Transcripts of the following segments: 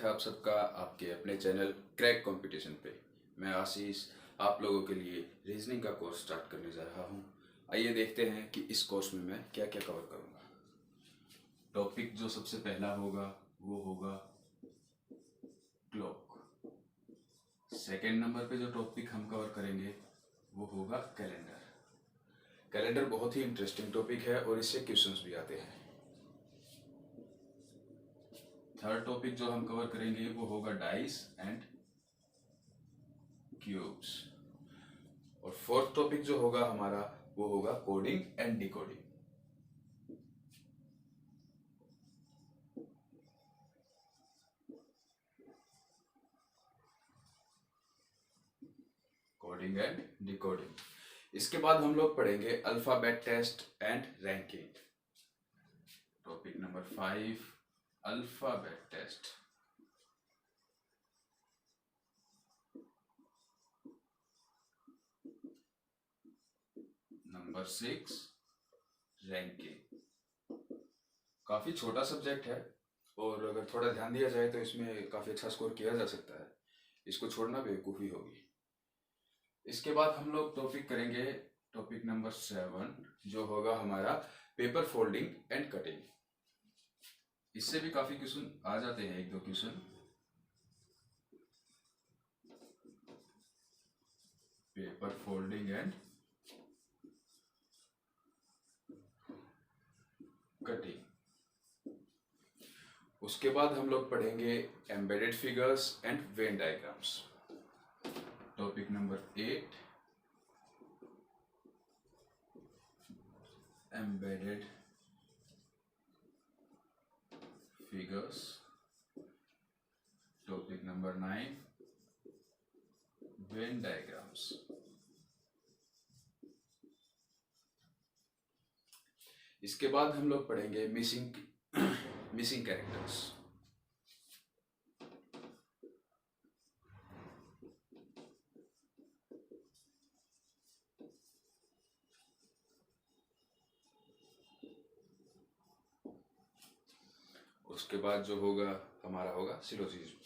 है आप सबका आपके अपने चैनल क्रैक कंपटीशन पे। मैं आशीष आप लोगों के लिए रीजनिंग का कोर्स स्टार्ट करने जा रहा हूँ। आइए देखते हैं कि इस कोर्स में मैं क्या क्या कवर करूँगा। टॉपिक जो सबसे पहला होगा वो होगा क्लॉक। सेकेंड नंबर पे जो टॉपिक हम कवर करेंगे वो होगा कैलेंडर। कैलेंडर बहुत ही इंटरेस्टिंग टॉपिक है और इससे क्वेश्चंस भी आते हैं। थर्ड टॉपिक जो हम कवर करेंगे वो होगा डाइस एंड क्यूब्स। और फोर्थ टॉपिक जो होगा हमारा वो होगा coding and decoding. Coding and decoding. इसके बाद हम लोग पढ़ेंगे alphabet test and ranking. Topic number 5 alphabet test. Number 6 ranking. काफी छोटा सब्जेक्ट है और अगर थोड़ा ध्यान दिया जाए तो इसमें काफी अच्छा स्कोर किया जा सकता है। इसको छोड़ना बेवकूफ़ी होगी। इसके बाद हम लोग टॉपिक करेंगे टॉपिक नंबर 7 जो होगा हमारा पेपर फोल्डिंग एंड कटिंग। इससे भी काफी क्वेश्चन आ जाते हैं, एक दो question. Paper folding and cutting. उसके बाद हम लोग पढ़ेंगे embedded figures and Venn diagrams. Topic number 8 embedded figures. Topic number 9 Venn diagrams. इसके बाद हम लोग पढ़ेंगे मिसिंग कैरेक्टर्स। उसके बाद जो होगा हमारा होगा सिलोजिज्म।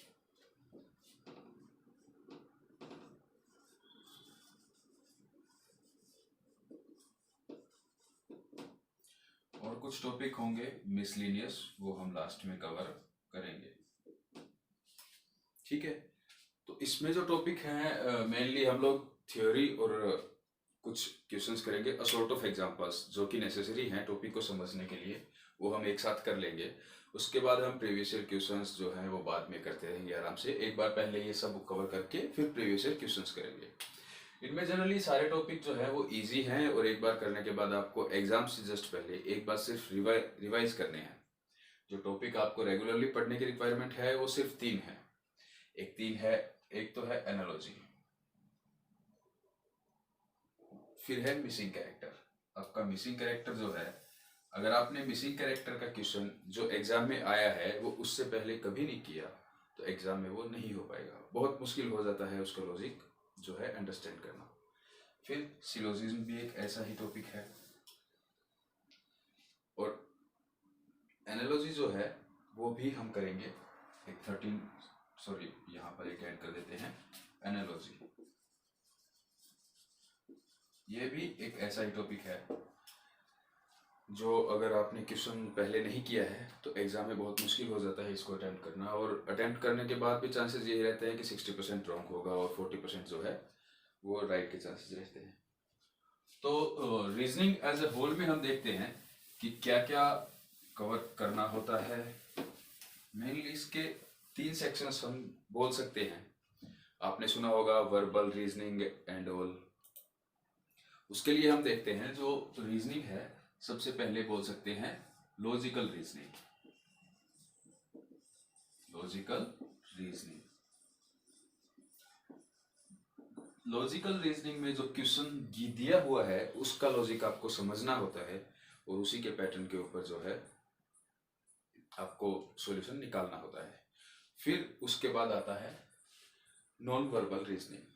और कुछ टॉपिक होंगे मिसलिनियस, वो हम लास्ट में कवर करेंगे। ठीक है, तो इसमें जो टॉपिक हैं मेनली हम लोग थ्योरी और कुछ क्वेश्चंस करेंगे, अ सॉर्ट ऑफ एग्जांपल्स जो कि नेसेसरी हैं टॉपिक को समझने के लिए, वो हम एक साथ कर लेंगे। उसके बाद हम प्रीवियस ईयर क्वेश्चंस जो हैं वो बाद में करते रहेंगे आराम से। एक बार पहले ये सब कवर करके फिर प्रीवियस ईयर क्वेश्चंस करेंगे। इनमें जनरली सारे टॉपिक जो है वो इजी हैं और एक बार करने के बाद आपको एग्जाम से जस्ट पहले एक बार सिर्फ रिवाइज करने हैं। जो टॉपिक आपको रेगुलरली पढ़ने की रिक्वायरमेंट है वो सिर्फ 3 है। एक तो है एनालॉजी, फिर है मिसिंग कैरेक्टर। आपका मिसिंग कैरेक्टर जो है, अगर आपने मिसिंग कैरेक्टर का क्वेश्चन जो एग्जाम में आया है वो उससे पहले कभी नहीं किया तो एग्जाम में वो नहीं हो पाएगा, बहुत मुश्किल हो जाता है उसका लॉजिक जो है अंडरस्टैंड करना। फिर सिलोजिज्म भी एक ऐसा ही टॉपिक है। और एनालॉजी जो है वो भी हम करेंगे यहाँ पर एक ऐड कर देते हैं एनालॉजी। ये भी एक ऐसा ही टॉपिक है जो अगर आपने क्वेश्चन पहले नहीं किया है तो एग्जाम में बहुत मुश्किल हो जाता है इसको अटेम्प्ट करना। और अटेम्प्ट करने के बाद भी चांसेस ये रहते हैं कि 60% रॉन्ग होगा और 40% जो है वो राइट के चांसेस रहते हैं। तो रीजनिंग एज ए होल में हम देखते हैं कि क्या क्या कवर करना होता है। मेनली इसके 3 सेक्शंस हम बोल सकते हैं। आपने सुना होगा वर्बल रीजनिंग एंड ऑल। उसके लिए हम देखते हैं जो रीजनिंग है, सबसे पहले बोल सकते हैं लॉजिकल रीजनिंग। लॉजिकल रीजनिंग में जो क्वेश्चन दिया हुआ है उसका लॉजिक आपको समझना होता है और उसी के पैटर्न के ऊपर जो है आपको सॉल्यूशन निकालना होता है। फिर उसके बाद आता है नॉन वर्बल रीजनिंग।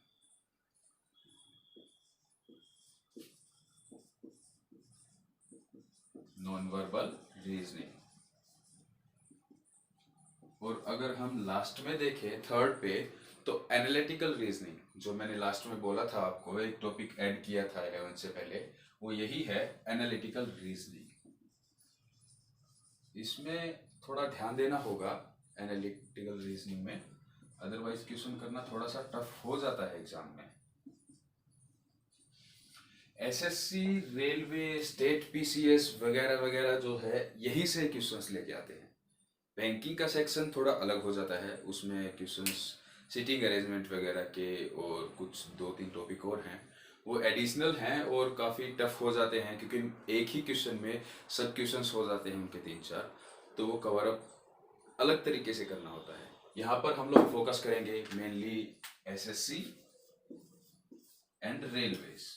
और अगर हम लास्ट में देखें थर्ड पे, तो एनालिटिकल रीजनिंग, जो मैंने लास्ट में बोला था आपको, एक टॉपिक ऐड किया था 11 से पहले, वो यही है एनालिटिकल रीजनिंग। इसमें थोड़ा ध्यान देना होगा एनालिटिकल रीजनिंग में, अदरवाइज क्वेश्चन करना थोड़ा सा टफ हो जाता है एग्जाम में। एसएससी, रेलवे, स्टेट पीसीएस वगैरह वगैरह जो है, यही से क्वेश्चंस लेके आते हैं। बैंकिंग का सेक्शन थोड़ा अलग हो जाता है, उसमें क्वेश्चंस सीटिंग अरेंजमेंट वगैरह के और कुछ 2-3 टॉपिक और हैं, वो एडिशनल हैं और काफ़ी टफ हो जाते हैं, क्योंकि एक ही क्वेश्चन में सब क्वेश्चंस हो जाते हैं उनके 3-4, तो वो कवर अप अलग तरीके से करना होता है। यहाँ पर हम लोग फोकस करेंगे मेनली एसएससी एंड रेलवेज।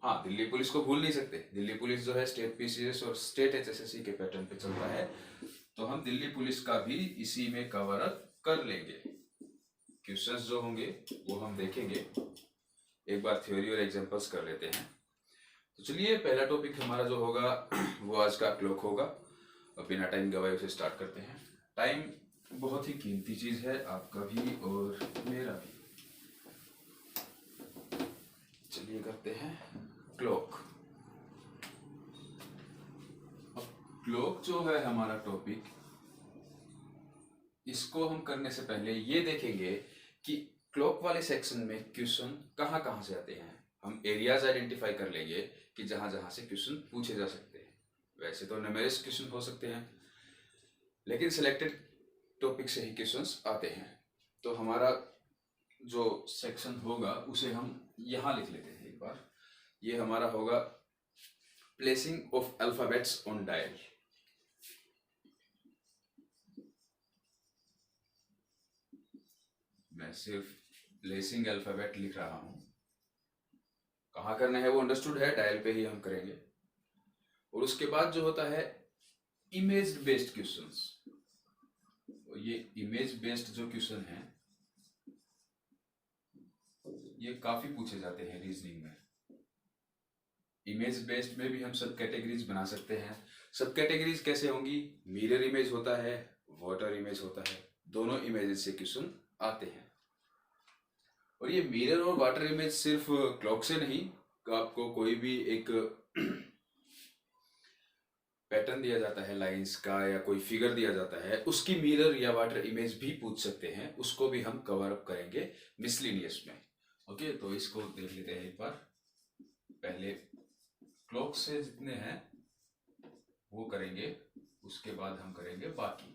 हाँ, दिल्ली पुलिस को भूल नहीं सकते। दिल्ली पुलिस जो है स्टेट पीसीएस और स्टेट एचएसएससी के पैटर्न पे चलता है, तो हम दिल्ली पुलिस का भी इसी में कवर अप कर लेंगे। क्वेश्चंस जो होंगे वो हम देखेंगे, एक बार थ्योरी और एग्जांपल्स कर लेते हैं। तो चलिए, पहला टॉपिक हमारा जो होगा वो आज का क्लॉक होगा। अब बिना टाइम गवाए उसे स्टार्ट करते हैं। टाइम बहुत ही कीमती चीज है, आपका भी और मेरा भी। चलिए करते हैं क्लॉक। अब क्लॉक जो है हमारा टॉपिक, इसको हम करने से पहले ये देखेंगे कि क्लॉक वाले सेक्शन में क्वेश्चन कहाँ कहाँ से आते हैं। हम एरियाज आइडेंटिफाई कर लेंगे कि जहाँ जहाँ से क्वेश्चन पूछे जा सकते हैं। वैसे तो न्यूमेरस क्वेश्चन हो सकते हैं, लेकिन सिलेक्टेड टॉपिक से ही क्वेश्चंस आते हैं। तो हमारा जो सेक्शन होगा उसे हम यहाँ लिख लेते हैं एक बार। ये हमारा होगा placing of alphabets on dial. मैं सिर्फ प्लेसिंग अल्फाबेट लिख रहा हूं, कहाँ करना है वो अंडरस्टूड है, डायल पे ही हम करेंगे। और उसके बाद जो होता है इमेज बेस्ड क्वेश्चंस। ये इमेज बेस्ड जो क्वेश्चन है ये काफी पूछे जाते हैं रीजनिंग में। इमेज बेस्ड में भी हम सब कैटेगरीज बना सकते हैं। सब कैटेगरीज कैसे होंगी? मिरर इमेज होता है, वाटर इमेज होता है, दोनों इमेजेस से क्वेश्चन आते हैं। और ये मिरर और वाटर इमेज सिर्फ क्लॉक से नहीं, आपको कोई भी एक पैटर्न दिया जाता है लाइंस का या कोई फिगर दिया जाता है, उसकी मिरर या वाटर इमेज भी पूछ सकते हैं, उसको भी हम कवर अप करेंगे मिसलिनियस में। ओके, तो इसको देख लेते हैं एक बार। पहले क्लॉक से जितने हैं वो करेंगे, उसके बाद हम करेंगे बाकी।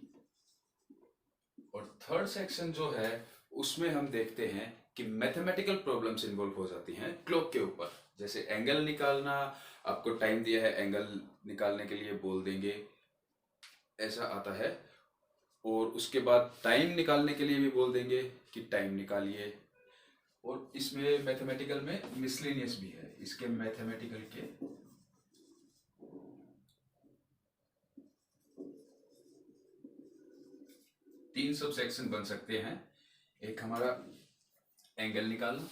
और थर्ड सेक्शन जो है उसमें हम देखते हैं कि मैथमेटिकल प्रॉब्लम्स इन्वॉल्व हो जाती हैं क्लॉक के ऊपर। जैसे एंगल निकालना, आपको टाइम दिया है, एंगल निकालने के लिए बोल देंगे, ऐसा आता है। और उसके बाद टाइम निकालने के लिए भी बोल देंगे कि टाइम निकालिए। और इसमें मैथमेटिकल में मिसलेनियस भी है, इसके मैथमेटिकल के 3 सब सेक्शन बन सकते हैं। एक हमारा एंगल निकालना,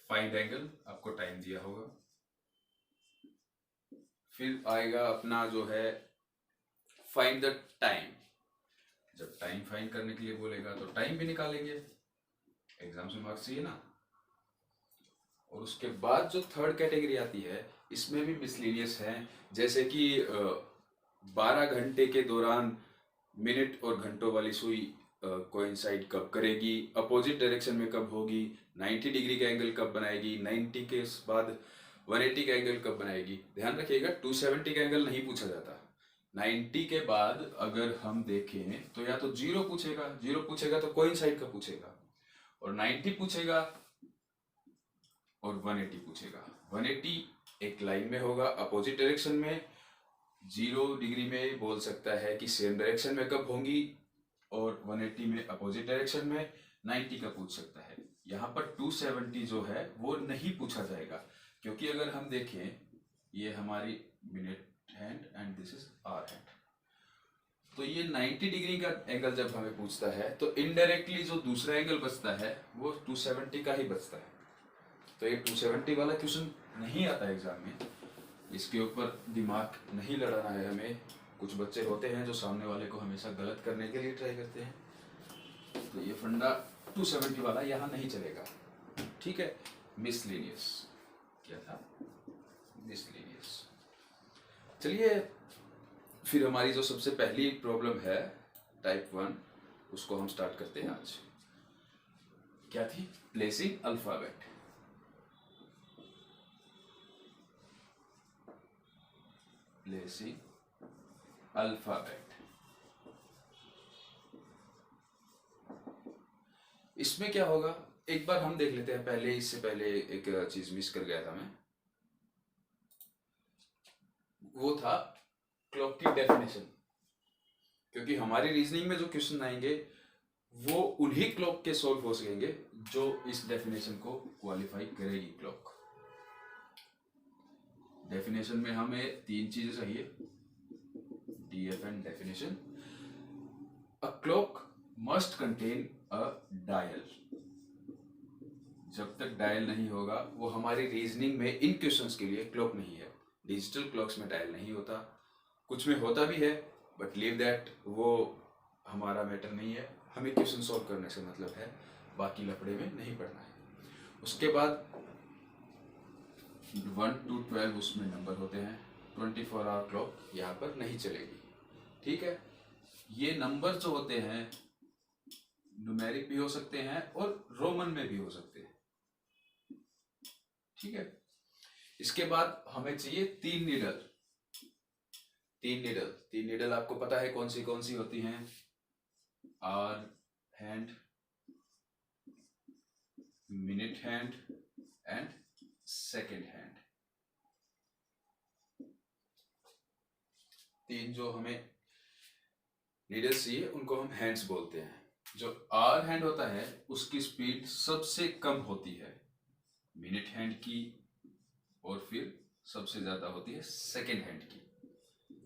फाइंड एंगल, आपको टाइम दिया होगा। फिर आएगा अपना जो है फाइंड द टाइम। जब टाइम फाइंड करने के लिए बोलेगा तो टाइम भी निकालेंगे, एग्जाम में मार्क्स चाहिए ना। और उसके बाद जो थर्ड कैटेगरी आती है, इसमें भी मिसलिनियस है। जैसे कि 12 घंटे के दौरान मिनट और घंटों वाली सुई कोइंसाइड कब करेगी, अपोजिट डायरेक्शन में कब होगी, 90 डिग्री का एंगल कब बनाएगी, 90 के बाद 180 का एंगल कब बनाएगी। ध्यान रखिएगा 270 का एंगल नहीं पूछा जाता। 90 के बाद अगर हम देखें तो या तो जीरो पूछेगा तो कोइंसाइड का पूछेगा, और 90 पूछेगा और 180 पूछेगा। 180 एक लाइन में होगा अपोजिट डायरेक्शन में, 0 डिग्री में बोल सकता है कि सेम डायरेक्शन में कब होंगी, और 180 में अपोजिट डायरेक्शन में 90 का पूछ सकता है। यहाँ पर 270 जो है वो नहीं पूछा जाएगा, क्योंकि अगर हम देखें ये हमारी minute hand and this is our hand, तो ये 90 डिग्री का एंगल जब हमें पूछता है तो इनडायरेक्टली जो दूसरा एंगल बचता है वो 270 का ही बचता है। तो ये 270 वाला क्वेश्चन नहीं आता एग्जाम में। इसके ऊपर दिमाग नहीं लड़ाना है हमें। कुछ बच्चे होते हैं जो सामने वाले को हमेशा गलत करने के लिए ट्राई करते हैं, तो ये फंडा 270 वाला यहाँ नहीं चलेगा, ठीक है। मिसलेनियस, क्या था? मिसलेनियस। चलिए फिर हमारी जो सबसे पहली प्रॉब्लम है टाइप 1, उसको हम स्टार्ट करते हैं आज। क्या थी? Placing alphabet. Placing alphabet. इसमें क्या होगा, एक बार हम देख लेते हैं पहले। इससे पहले एक चीज मिस कर गया था मैं, वो था क्लॉक की डेफिनेशन। क्योंकि हमारी रीजनिंग में जो क्वेश्चन आएंगे वो उन्हीं क्लॉक के सॉल्व हो सकेंगे जो इस डेफिनेशन को क्वालिफाई करेगी। क्लॉक डेफिनेशन में हमें 3 चीजें चाहिए, DFN definition. A clock must contain a dial. जब तक डायल नहीं होगा, वो हमारी रीजनिंग में इन क्वेश्चंस के लिए क्लॉक नहीं है। डिजिटल क्लॉक्स में डायल नहीं होता, कुछ में होता भी है, बट लीव दैट, वो हमारा मैटर नहीं है। हमें क्वेश्चन सॉल्व करने से मतलब है, बाकी लफड़े में नहीं पढ़ना है। उसके बाद 1 to 12 उसमें नंबर होते हैं। 24 आवर क्लॉक यहाँ पर नहीं चलेगी, ठीक है। ये नंबर जो होते हैं न्यूमेरिक भी हो सकते हैं और रोमन में भी हो सकते हैं, ठीक है। इसके बाद हमें चाहिए 3 नीडल। 3 नीडल आपको पता है कौन सी होती हैं? Hour hand, minute hand and second hand. 3 जो हमें नीडल्स चाहिए उनको हम हैंड्स बोलते हैं। जो आवर हैंड होता है उसकी स्पीड सबसे कम होती है मिनट हैंड की, और फिर सबसे ज्यादा होती है सेकेंड हैंड की।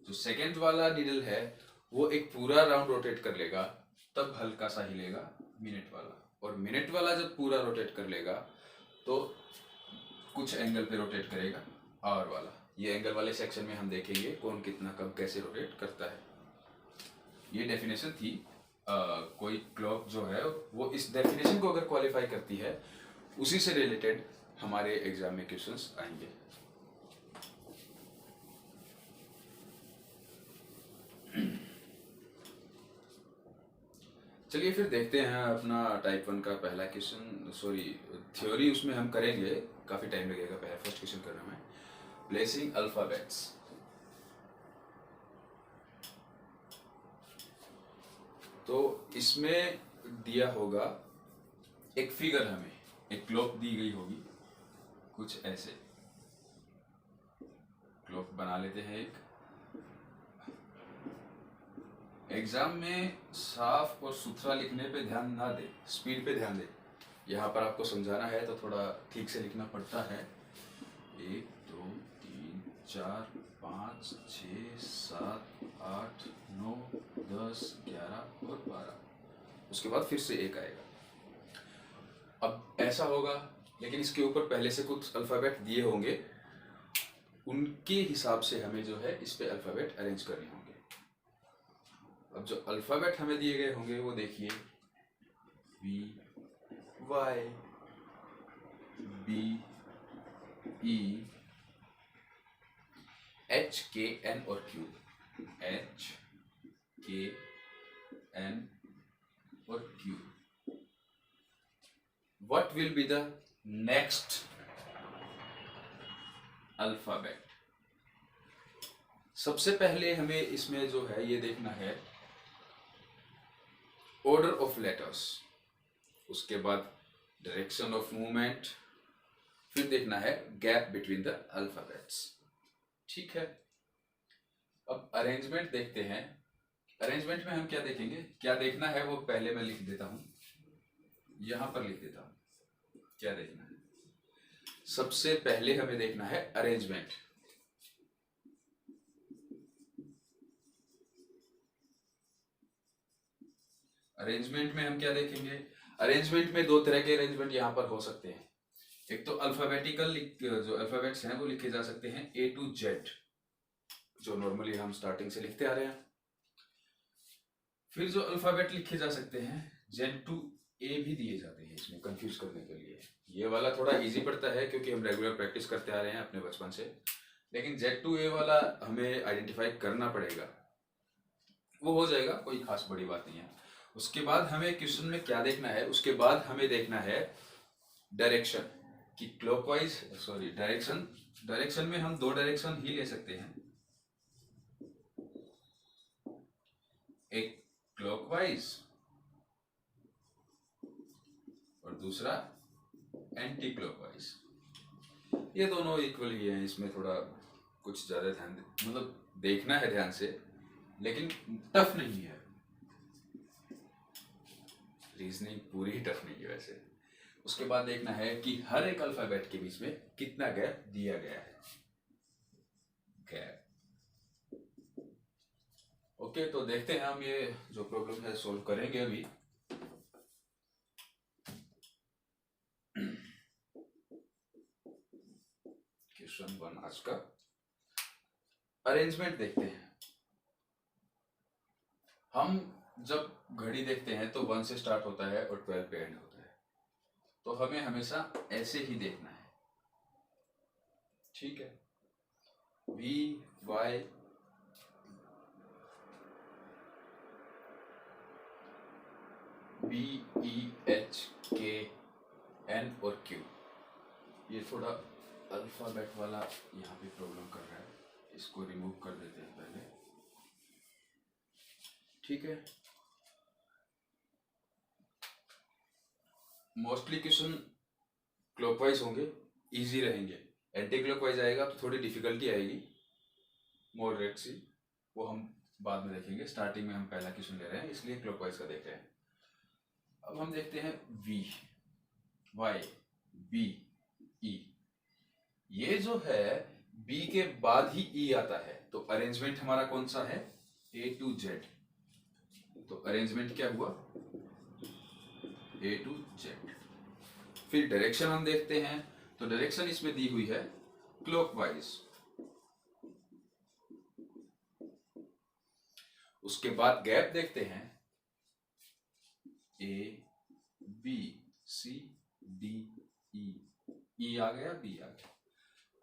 जो सेकेंड वाला नीडल है वो एक पूरा राउंड रोटेट कर लेगा, तब हल्का सा हिलेगा मिनट वाला। और मिनट वाला जब पूरा रोटेट कर लेगा तो कुछ एंगल पे रोटेट करेगा आवर वाला। ये एंगल वाले सेक्शन में हम देखेंगे कौन कितना कब कैसे रोटेट करता है। ये डेफिनेशन थी। कोई क्लॉक जो है वो इस डेफिनेशन को अगर क्वालिफाई करती है, उसी से रिलेटेड हमारे एग्जाम में क्वेश्चंस आएंगे। चलिए फिर देखते हैं अपना टाइप 1 का पहला क्वेश्चन। सॉरी, थ्योरी उसमें हम करेंगे, काफी टाइम लगेगा पहला फर्स्ट क्वेश्चन करने में। Placing alphabets. तो इसमें दिया होगा एक फिगर, हमें एक क्लॉक दी गई होगी कुछ ऐसे। क्लॉक बना लेते हैं एक। एग्जाम में साफ और सुथरा लिखने पे ध्यान ना दे, स्पीड पे ध्यान दे। यहाँ पर आपको समझाना है तो थोड़ा ठीक से लिखना पड़ता है। 1 2 3 4 5 6 7 8 9 10 11 और 12। उसके बाद फिर से 1 आएगा। अब ऐसा होगा, लेकिन इसके ऊपर पहले से कुछ अल्फाबेट दिए होंगे, उनके हिसाब से हमें जो है इस पे अल्फाबेट अरेंज करने होंगे। अब जो अल्फाबेट हमें दिए गए होंगे वो देखिए, V Y B E H K N और Q। H K N और Q। What will be the next alphabet? सबसे पहले हमें इसमें जो है ये देखना है ऑर्डर ऑफ लेटर्स, उसके बाद डायरेक्शन ऑफ मूवमेंट, फिर देखना है गैप बिटवीन द अल्फाबेट्स, ठीक है। अब अरेंजमेंट देखते हैं। अरेंजमेंट में हम क्या देखेंगे, क्या देखना है वो पहले मैं लिख देता हूं, यहां पर लिख देता हूं क्या देखना है। सबसे पहले हमें देखना है अरेंजमेंट। अरेंजमेंट में हम क्या देखेंगे, अरेंजमेंट में 2 तरह के अरेंजमेंट यहां पर हो सकते हैं। एक तो अल्फाबेटिकल जो अल्फाबेट्स हैं वो लिखे जा सकते हैं A to Z, जो नॉर्मली हम स्टार्टिंग से लिखते आ रहे हैं। फिर जो अल्फाबेट लिखे जा सकते हैं Z to A भी दिए जाते हैं इसमें कंफ्यूज करने के लिए। ये वाला थोड़ा इजी पड़ता है क्योंकि हम रेगुलर प्रैक्टिस करते आ रहे हैं अपने बचपन से, लेकिन Z to A वाला हमें आइडेंटिफाई करना पड़ेगा। वो हो जाएगा, कोई खास बड़ी बात नहीं है। उसके बाद हमें क्वेश्चन में क्या देखना है, उसके बाद हमें देखना है डायरेक्शन कि क्लॉकवाइज, सॉरी डायरेक्शन में हम दो डायरेक्शन ही ले सकते हैं, एक क्लॉकवाइज और दूसरा एंटी क्लॉकवाइज। ये दोनों इक्वल ही हैं, इसमें थोड़ा कुछ ज्यादा ध्यान मतलब देखना है ध्यान से, लेकिन टफ नहीं है। रीजनिंग पूरी ही टफ नहीं है वैसे। उसके बाद देखना है कि हर एक अल्फाबेट के बीच में कितना गैप दिया गया है। गैप। ओके, तो देखते हैं हम ये जो प्रॉब्लम है सोल्व करेंगे अभी। क्वेश्चन 1 आज का अरेंजमेंट देखते हैं। हम जब घड़ी देखते हैं तो 1 से स्टार्ट होता है और 12 पे एंड होता है, तो हमें हमेशा ऐसे ही देखना है, ठीक है। V Y B E H K N और Q। ये थोड़ा अल्फाबेट वाला यहाँ पे प्रॉब्लम कर रहा है, इसको रिमूव कर देते हैं पहले, ठीक है। मोस्टली क्वेश्चन क्लॉकवाइज होंगे, इजी रहेंगे। एंटी क्लॉकवाइज आएगा तो थोड़ी डिफिकल्टी आएगी, मॉडरेट सी, वो हम बाद में देखेंगे। स्टार्टिंग में हम पहला क्वेश्चन ले रहे हैं इसलिए क्लॉकवाइज का देख रहे हैं। अब हम देखते हैं V Y B E। ये जो है B के बाद ही E आता है, तो अरेंजमेंट हमारा कौन सा है, A to Z। तो अरेंजमेंट क्या हुआ, A to Z। फिर डायरेक्शन हम देखते हैं, तो डायरेक्शन इसमें दी हुई है क्लॉकवाइज। उसके बाद गैप देखते हैं A B C D E, E आ गया, B आ गया।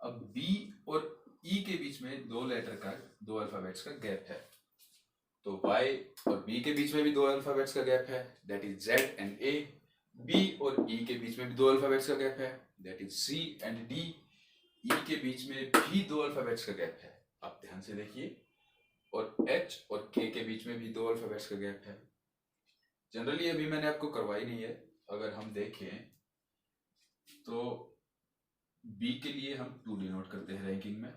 अब B और E के बीच में दो लेटर का, दो अल्फाबेट्स का गैप है, तो Y और B के बीच में भी दो अल्फाबेट्स का गैप है, that is Z and A। B और E के बीच में भी दो अल्फाबेट्स का गैप है, that is C and D। E के बीच में भी दो अल्फाबेट्स का गैप है, आप ध्यान से देखिए। और H और K के बीच में भी दो अल्फाबेट्स का गैप है। जनरली अभी मैंने आपको करवाई नहीं है, अगर हम देखें तो B के लिए हम 2 डिनोट करते हैं रैंकिंग में,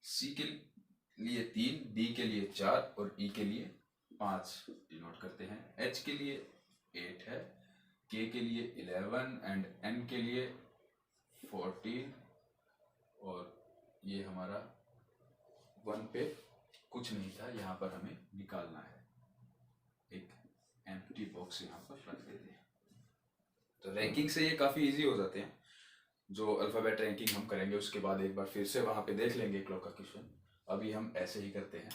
C के लिए 3, D के लिए 4 और E के लिए 5 डिनोट करते हैं। H के लिए 8 है, K के लिए 11 एंड N के लिए 14, और ये हमारा 1 पे कुछ नहीं था, यहाँ पर हमें निकालना है, एक एम्प्टी बॉक्स यहाँ पर रख देते हैं। तो रैंकिंग से ये काफ़ी इजी हो जाते हैं। जो अल्फ़ाबेट रैंकिंग हम करेंगे उसके बाद एक बार फिर से वहाँ पे देख लेंगे क्लॉक का क्वेश्चन, अभी हम ऐसे ही करते हैं।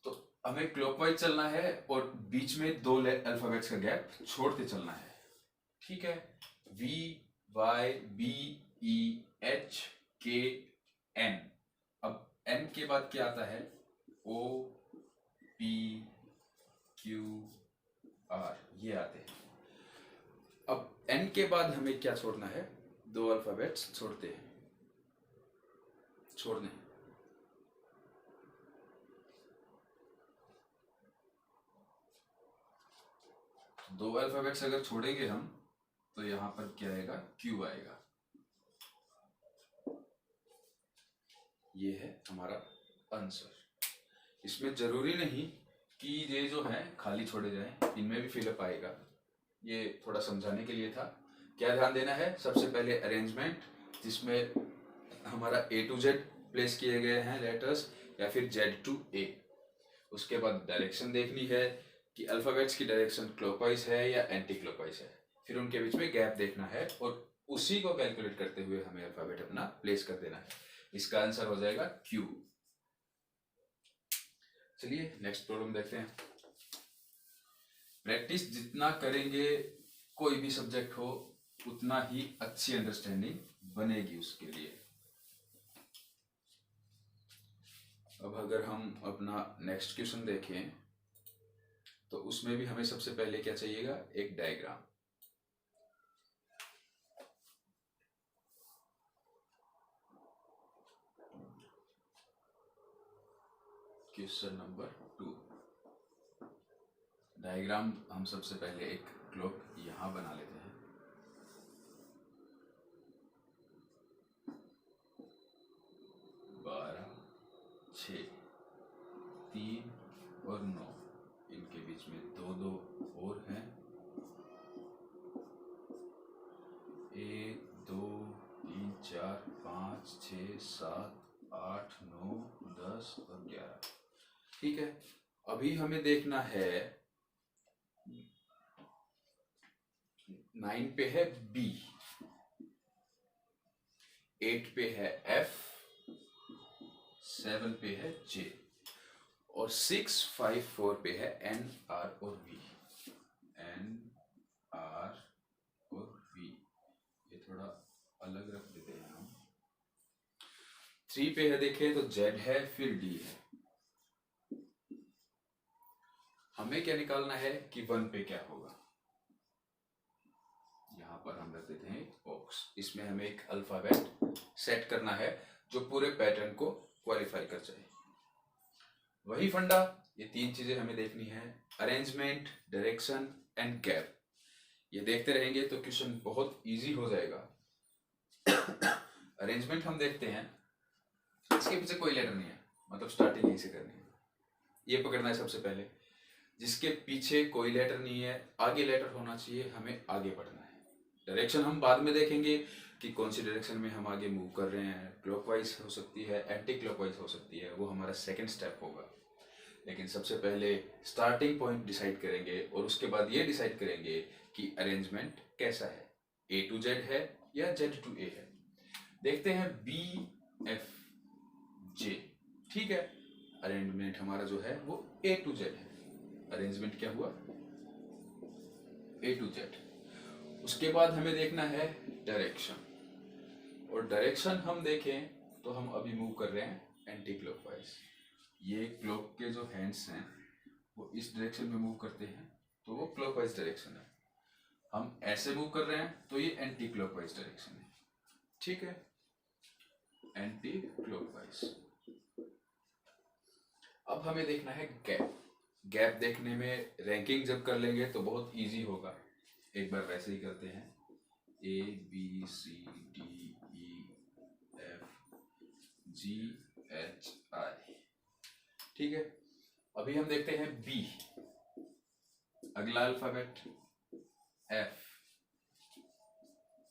तो हमें क्लॉकवाइज चलना है और बीच में दो अल्फ़ाबेट्स का गैप छोड़ते चलना है, ठीक है। V Y B E H K N। अब N के बाद क्या आता है, O P Q R, ये आते हैं। अब N के बाद हमें क्या छोड़ना है, दो अल्फाबेट्स छोड़ते हैं, छोड़ने हैं। दो अल्फाबेट्स अगर छोड़ेंगे हम तो यहां पर क्या आएगा, Q आएगा। ये है हमारा आंसर। इसमें जरूरी नहीं कि ये जो है खाली छोड़े जाएं, इनमें भी फिलअप आएगा। ये थोड़ा समझाने के लिए था। क्या ध्यान देना है, सबसे पहले अरेंजमेंट, जिसमें हमारा A to Z प्लेस किए गए हैं लेटर्स, या फिर Z to A। उसके बाद डायरेक्शन देखनी है कि अल्फाबेट्स की डायरेक्शन क्लॉकवाइज है या एंटी क्लॉकवाइज है। फिर उनके बीच में गैप देखना है और उसी को कैलकुलेट करते हुए हमें अल्फाबेट अपना प्लेस कर देना है। इसका आंसर हो जाएगा Q। चलिए नेक्स्ट प्रॉब्लम देखते हैं। प्रैक्टिस जितना करेंगे कोई भी सब्जेक्ट हो उतना ही अच्छी अंडरस्टैंडिंग बनेगी उसके लिए। अब अगर हम अपना नेक्स्ट क्वेश्चन देखें तो उसमें भी हमें सबसे पहले क्या चाहिएगा, एक डायग्राम। क्वेश्चन नंबर 2, डायग्राम हम सबसे पहले एक क्लॉक यहां बना लेते हैं। 12, 6, 3 और 9, इनके बीच में 2 और हैं। 1, 2, 3, 4, 5, 6, 7, 8, 9, 10 और 11। ठीक है, अभी हमें देखना है 9 पे है B, 8 पे है F, 7 पे है J और 6, 5, 4 पे है N, R और V। N, R और V, ये थोड़ा अलग रख देते हैं हम। 3 पे है देखें तो Z है, फिर D है। हमें क्या निकालना है कि 1 पे क्या होगा। यहाँ पर हम रख देते हैं बॉक्स। इसमें हमें एक अल्फाबेट सेट करना है जो पूरे पैटर्न को क्वालिफाई कर जाए। वही फंडा, ये 3 चीजें हमें देखनी है, अरेंजमेंट, डायरेक्शन एंड गैप। ये देखते रहेंगे तो क्वेश्चन बहुत इजी हो जाएगा। अरेंजमेंट हम देखते हैं, इसके पीछे कोई लेटर नहीं है, मतलब स्टार्टिंग यहीं से करनी है। ये पकड़ना है सबसे पहले, जिसके पीछे कोई लेटर नहीं है आगे लेटर होना चाहिए, हमें आगे बढ़ना है। डायरेक्शन हम बाद में देखेंगे कि कौन सी डायरेक्शन में हम आगे मूव कर रहे हैं, क्लॉकवाइज हो सकती है, एंटी क्लॉकवाइज हो सकती है, वो हमारा सेकंड स्टेप होगा। लेकिन सबसे पहले स्टार्टिंग पॉइंट डिसाइड करेंगे और उसके बाद ये डिसाइड करेंगे कि अरेंजमेंट कैसा है, A to Z है या Z to A है। देखते हैं B, F, J। ठीक है, अरेंजमेंट हमारा जो है वो A to Z है। अरेंजमेंट क्या हुआ, A to Z। उसके बाद हमें देखना है डायरेक्शन, और डायरेक्शन हम देखें तो हम अभी मूव कर रहे हैं एंटी क्लॉकवाइज। ये क्लॉक के जो हैंड्स हैं वो इस डायरेक्शन में मूव करते हैं, तो वो क्लॉकवाइज डायरेक्शन है। हम ऐसे मूव कर रहे हैं तो ये एंटी क्लॉकवाइज डायरेक्शन है। ठीक है, एंटी क्लॉकवाइज। अब हमें देखना है गैप। गैप देखने में रैंकिंग जब कर लेंगे तो बहुत इजी होगा। एक बार वैसे ही करते हैं, A, B, C, D, E, F, G, H, I। ठीक है, अभी हम देखते हैं B, अगला अल्फाबेट F,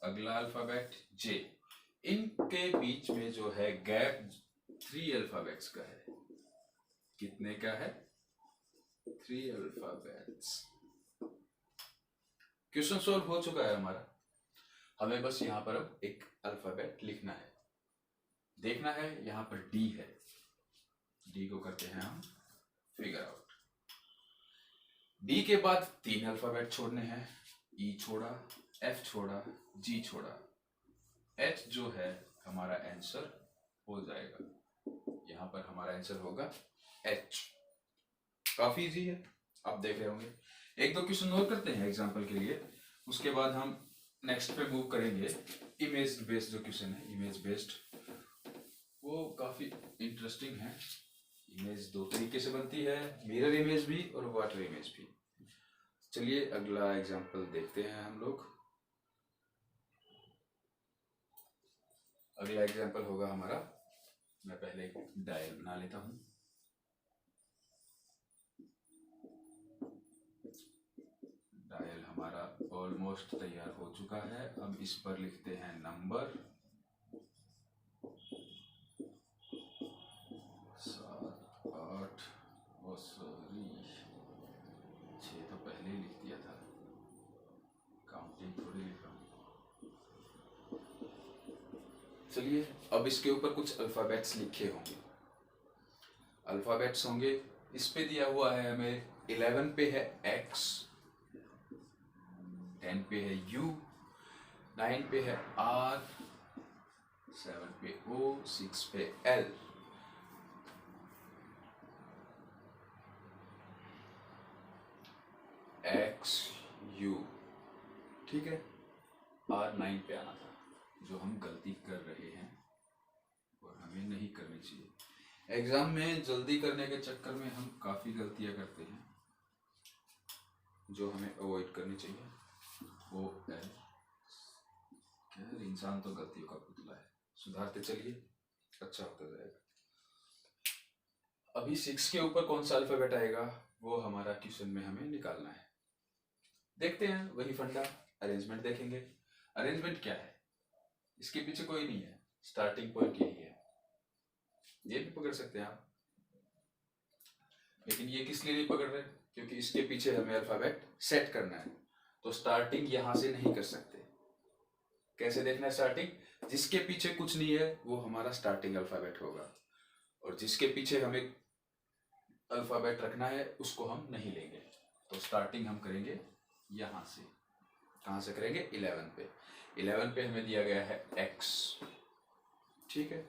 अगला अल्फाबेट J। इनके बीच में जो है गैप 3 अल्फाबेट्स का है। कितने का है, 3 अल्फाबेट्स। क्वेश्चन सॉल्व हो चुका है हमारा, हमें बस यहां पर अब एक अल्फाबेट लिखना है। देखना है यहां पर D है, D को करते हैं हम फिगर आउट। D के बाद 3 अल्फाबेट छोड़ने हैं, E छोड़ा, F छोड़ा, G छोड़ा, H जो है हमारा आंसर हो जाएगा। यहां पर हमारा आंसर होगा H। काफी इजी है, आप देख रहे होंगे। एक दो क्वेश्चन और करते हैं एग्जांपल के लिए, उसके बाद हम नेक्स्ट पे मूव करेंगे। इमेज बेस्ड जो क्वेश्चन है, इमेज बेस्ड, वो काफी इंटरेस्टिंग है। इमेज 2 तरीके से बनती है, मिरर इमेज भी और वाटर इमेज भी। चलिए अगला एग्जांपल देखते हैं हम लोग। अगला एग्जांपल होगा हमारा, मैं पहले एक डायल बना लेता हूं। डायल हमारा ऑलमोस्ट तैयार हो चुका है। अब इस पर लिखते हैं नंबर 7, 8, और सॉरी 6 तो पहले ही लिख दिया था, काउंटिंग चलिए अब इसके ऊपर कुछ अल्फ़ाबेट्स लिखे होंगे, अल्फ़ाबेट्स होंगे। इस पे दिया हुआ है हमें 11 पे है X, 10 पे है U, 9 पे है R, 7 पे O, 6 पे L। X U, ठीक है। R 9 पे आना था, जो हम गलती कर रहे हैं और हमें नहीं करनी चाहिए। एग्जाम में जल्दी करने के चक्कर में हम काफ़ी गलतियां करते हैं जो हमें अवॉइड करनी चाहिए। O L, इंसान तो गलतियों का पुतला है, सुधारते चलिए, अच्छा होता जाएगा। अभी 6 के ऊपर कौन सा अल्फाबेट आएगा वो हमारा क्वेश्चन में हमें निकालना है। देखते हैं, वही फंडा, अरेंजमेंट देखेंगे। अरेंजमेंट क्या है, इसके पीछे कोई नहीं है, स्टार्टिंग पॉइंट यही है। ये भी पकड़ सकते हैं आप, लेकिन ये किस लिए नहीं पकड़ रहे, क्योंकि इसके पीछे हमें अल्फाबेट सेट करना है, तो स्टार्टिंग यहां से नहीं कर सकते। कैसे देखना है स्टार्टिंग, जिसके पीछे कुछ नहीं है वो हमारा स्टार्टिंग अल्फाबेट होगा, और जिसके पीछे हमें अल्फाबेट रखना है उसको हम नहीं लेंगे। तो स्टार्टिंग हम करेंगे यहां से। कहां से करेंगे, 11 पे। 11 पे हमें दिया गया है X, ठीक है।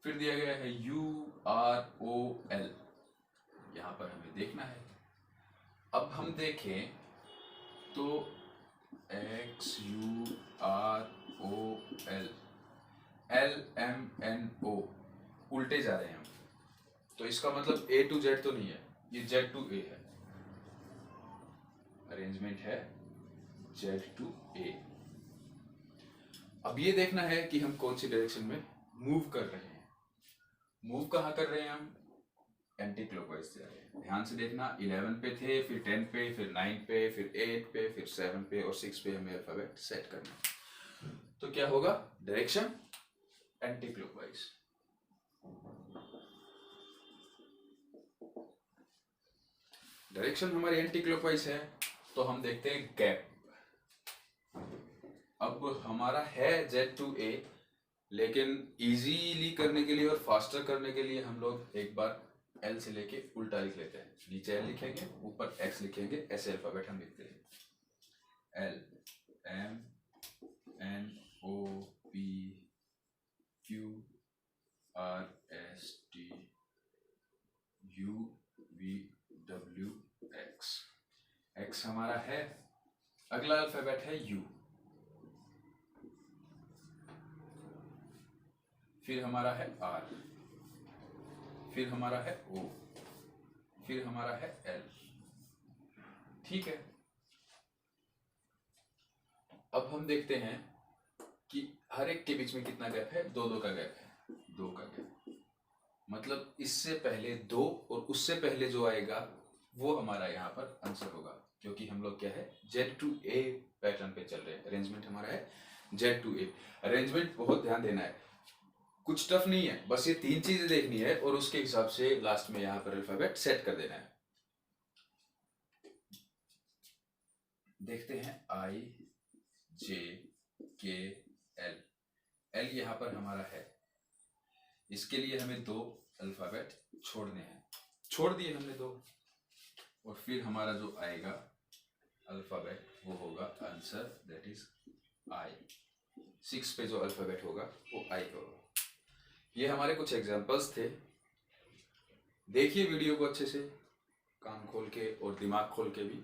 फिर दिया गया है U R O L, यहां पर हमें देखना है। अब हम देखें तो X U R O L, L M N O, उल्टे जा रहे हैं हम, तो इसका मतलब A to Z तो नहीं है, ये Z to A है। अरेंजमेंट है Z to A। अब ये देखना है कि हम कौन सी डायरेक्शन में मूव कर रहे हैं। मूव कहाँ कर रहे हैं हम, एंटी क्लॉकवाइज जा रहे हैं। ध्यान से देखना, 11 पे थे, फिर 10 पे, फिर 9 पे, फिर 8 पे, फिर 7 पे और 6 पे हमें अल्फाबेट सेट करना है। तो क्या होगा, डायरेक्शन एंटी क्लॉकवाइज। डायरेक्शन हमारी एंटी क्लॉकवाइज है, तो हम देखते हैं गैप। अब हमारा है Z to A, लेकिन इजीली करने के लिए और फास्टर करने के लिए हम लोग एक बार L से लेके उल्टा लिख लेते हैं। नीचे L लिखेंगे, ऊपर X लिखेंगे, ऐसे अल्फाबेट हम लिखते हैं। L M N O P Q R S T U V W X। X हमारा है, अगला अल्फाबेट है U, फिर हमारा है R, फिर हमारा है O, फिर हमारा है L, ठीक है। अब हम देखते हैं कि हर एक के बीच में कितना गैप है, 2-2 का गैप है, 2 का गैप। मतलब इससे पहले 2 और उससे पहले जो आएगा वो हमारा यहाँ पर आंसर होगा, क्योंकि हम लोग क्या है, Z to A पैटर्न पे चल रहे हैं। अरेंजमेंट हमारा है Z to A। अरेंजमेंट बहुत ध्यान देना है, कुछ टफ नहीं है, बस ये 3 चीजें देखनी है और उसके हिसाब से लास्ट में यहाँ पर अल्फाबेट सेट कर देना है। देखते हैं I J K L। L यहाँ पर हमारा है, इसके लिए हमें 2 अल्फाबेट छोड़ने हैं, छोड़ दिए हमने 2, और फिर हमारा जो आएगा अल्फाबेट वो होगा आंसर, दैट इज I। 6 पे जो अल्फाबेट होगा वो I होगा। ये हमारे कुछ एग्जांपल्स थे। देखिए वीडियो को अच्छे से, कान खोल के और दिमाग खोल के भी,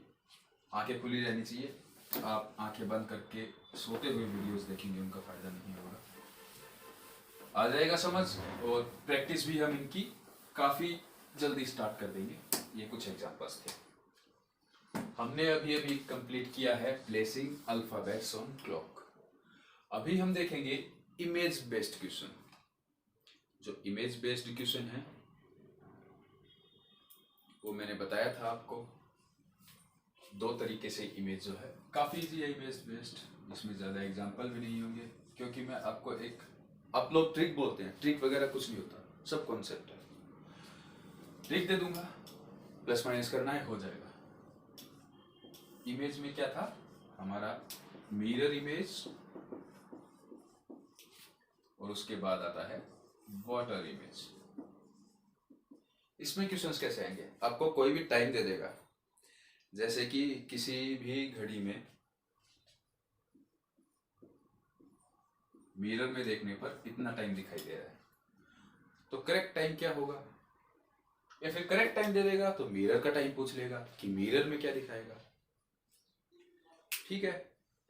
आंखें खुली रहनी चाहिए। आप आंखें बंद करके सोते हुए वीडियोस देखेंगे, उनका फायदा नहीं होगा। आ जाएगा समझ, और प्रैक्टिस भी हम इनकी काफ़ी जल्दी स्टार्ट कर देंगे। ये कुछ एग्जांपल्स थे। हमने अभी अभी कंप्लीट किया है प्लेसिंग अल्फाबेट्स ऑन क्लॉक। अभी हम देखेंगे इमेज बेस्ड क्वेश्चन। जो इमेज बेस्ड क्वेश्चन है वो मैंने बताया था आपको, 2 तरीके से इमेज जो है, काफ़ी इजी है इमेज बेस्ड, इसमें ज़्यादा एग्जाम्पल भी नहीं होंगे, क्योंकि मैं आपको एक, आप लोग ट्रिक बोलते हैं, ट्रिक वगैरह कुछ नहीं होता, सब कॉन्सेप्ट है। ट्रिक दे दूंगा, प्लस माइनस करना है, हो जाएगा। इमेज में क्या था हमारा, मिरर इमेज और उसके बाद आता है वाटर इमेज। इसमें क्वेश्चंस कैसे आएंगे, आपको कोई भी टाइम दे देगा, जैसे कि किसी भी घड़ी में मिरर में देखने पर इतना टाइम दिखाई दे रहा है, तो करेक्ट टाइम क्या होगा, या फिर करेक्ट टाइम दे देगा तो मिरर का टाइम पूछ लेगा कि मिरर में क्या दिखाएगा। ठीक है,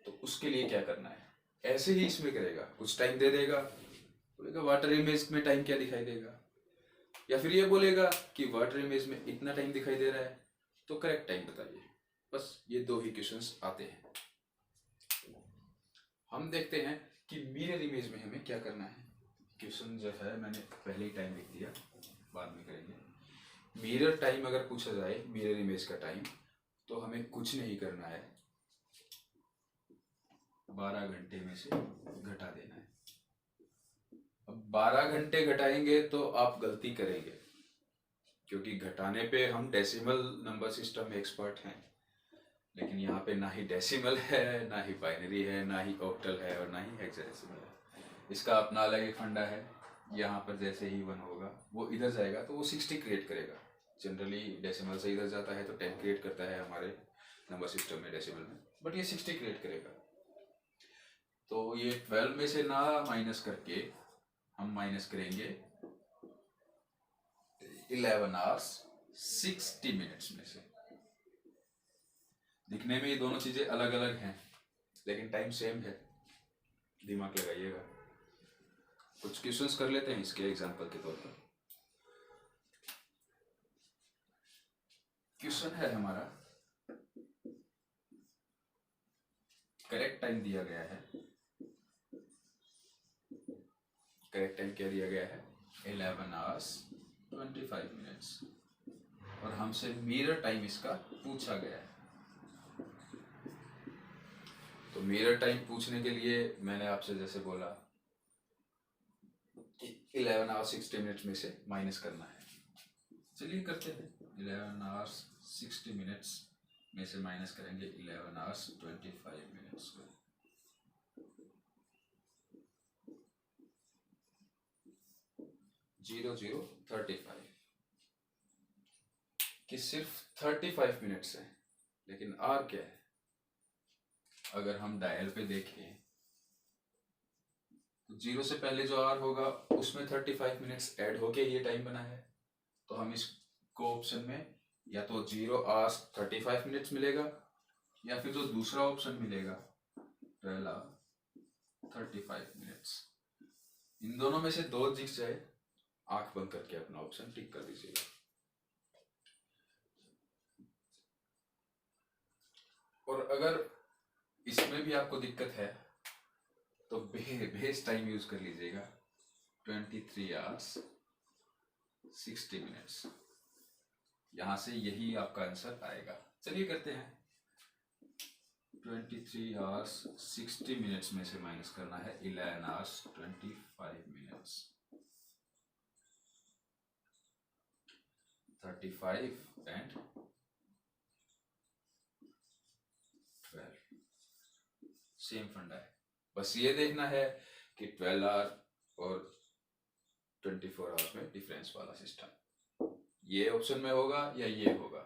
तो उसके लिए क्या करना है, ऐसे ही इसमें करेगा, कुछ टाइम दे देगा, बोलेगा वाटर इमेज में टाइम क्या दिखाई देगा, या फिर ये बोलेगा कि वाटर इमेज में इतना टाइम दिखाई दे रहा है, तो करेक्ट टाइम बताइए। बस ये दो ही क्वेश्चंस आते हैं। हम देखते हैं कि मिरर इमेज में हमें क्या करना है। क्वेश्चन जो है मैंने पहले ही टाइम लिख दिया, बाद में करेंगे। मिरर टाइम अगर पूछा जाए, मिरर इमेज का टाइम, तो हमें कुछ नहीं करना है, 12 घंटे में से घटा देना है। अब 12 घंटे घटाएंगे तो आप गलती करेंगे, क्योंकि घटाने पे हम डेसिमल नंबर सिस्टम में एक्सपर्ट हैं, लेकिन यहाँ पे ना ही डेसिमल है, ना ही बाइनरी है, ना ही ऑक्टल है, और ना ही हेक्साडेसिमल है। इसका अपना अलग एक फंडा है। यहाँ पर जैसे ही 1 होगा वो इधर जाएगा तो वो 60 क्रिएट करेगा। जनरली डेसिमल से इधर जाता है तो 10 क्रिएट करता है हमारे नंबर सिस्टम में डेसिमल में, बट ये 60 क्रिएट करेगा। तो ये 12 में से ना माइनस करके हम माइनस करेंगे 11 आवर्स 60 मिनट्स में से। दिखने में ये दोनों चीजें अलग अलग हैं, लेकिन टाइम सेम है, दिमाग लगाइएगा। कुछ क्वेश्चंस कर लेते हैं इसके एग्जांपल के तौर पर। क्वेश्चन है हमारा, करेक्ट टाइम दिया गया है, करेक्ट टाइम क्या दिया गया है, 11 आवर्स 25 मिनट्स, और हमसे मिरर टाइम इसका पूछा गया है। तो मिरर टाइम पूछने के लिए मैंने आपसे जैसे बोला कि 11 आवर्स 60 मिनट्स में से माइनस करना है। चलिए करते हैं। 11 आवर्स 60 मिनट्स में से माइनस करेंगे 11 आवर्स 25 मिनट्स को। 0035 कि सिर्फ 35 मिनट्स है, लेकिन आर क्या है। अगर हम डायल पे देखें तो 0 से पहले जो आर होगा उसमें 35 मिनट्स ऐड होके ये टाइम बना है। तो हम इसको ऑप्शन में या तो 0 आवर्स 35 मिनट्स मिलेगा, या फिर जो दूसरा ऑप्शन मिलेगा 12 आवर 35 मिनट्स, इन दोनों में से दो दिख जाए, आंख बंद करके अपना ऑप्शन टिक कर दीजिएगा। और अगर इसमें भी आपको दिक्कत है तो बेस टाइम यूज कर लीजिएगा, 23 आवर्स 60 मिनट्स। यहां से यही आपका आंसर आएगा। चलिए करते हैं। 23 आवर्स 60 मिनट्स में से माइनस करना है 11 आवर्स 25 मिनट्स। 35 एंड 12 सेम फंडा है। बस ये देखना है कि 12 आवर और 24 आवर्स में डिफरेंस वाला सिस्टम ये ऑप्शन में होगा या ये होगा।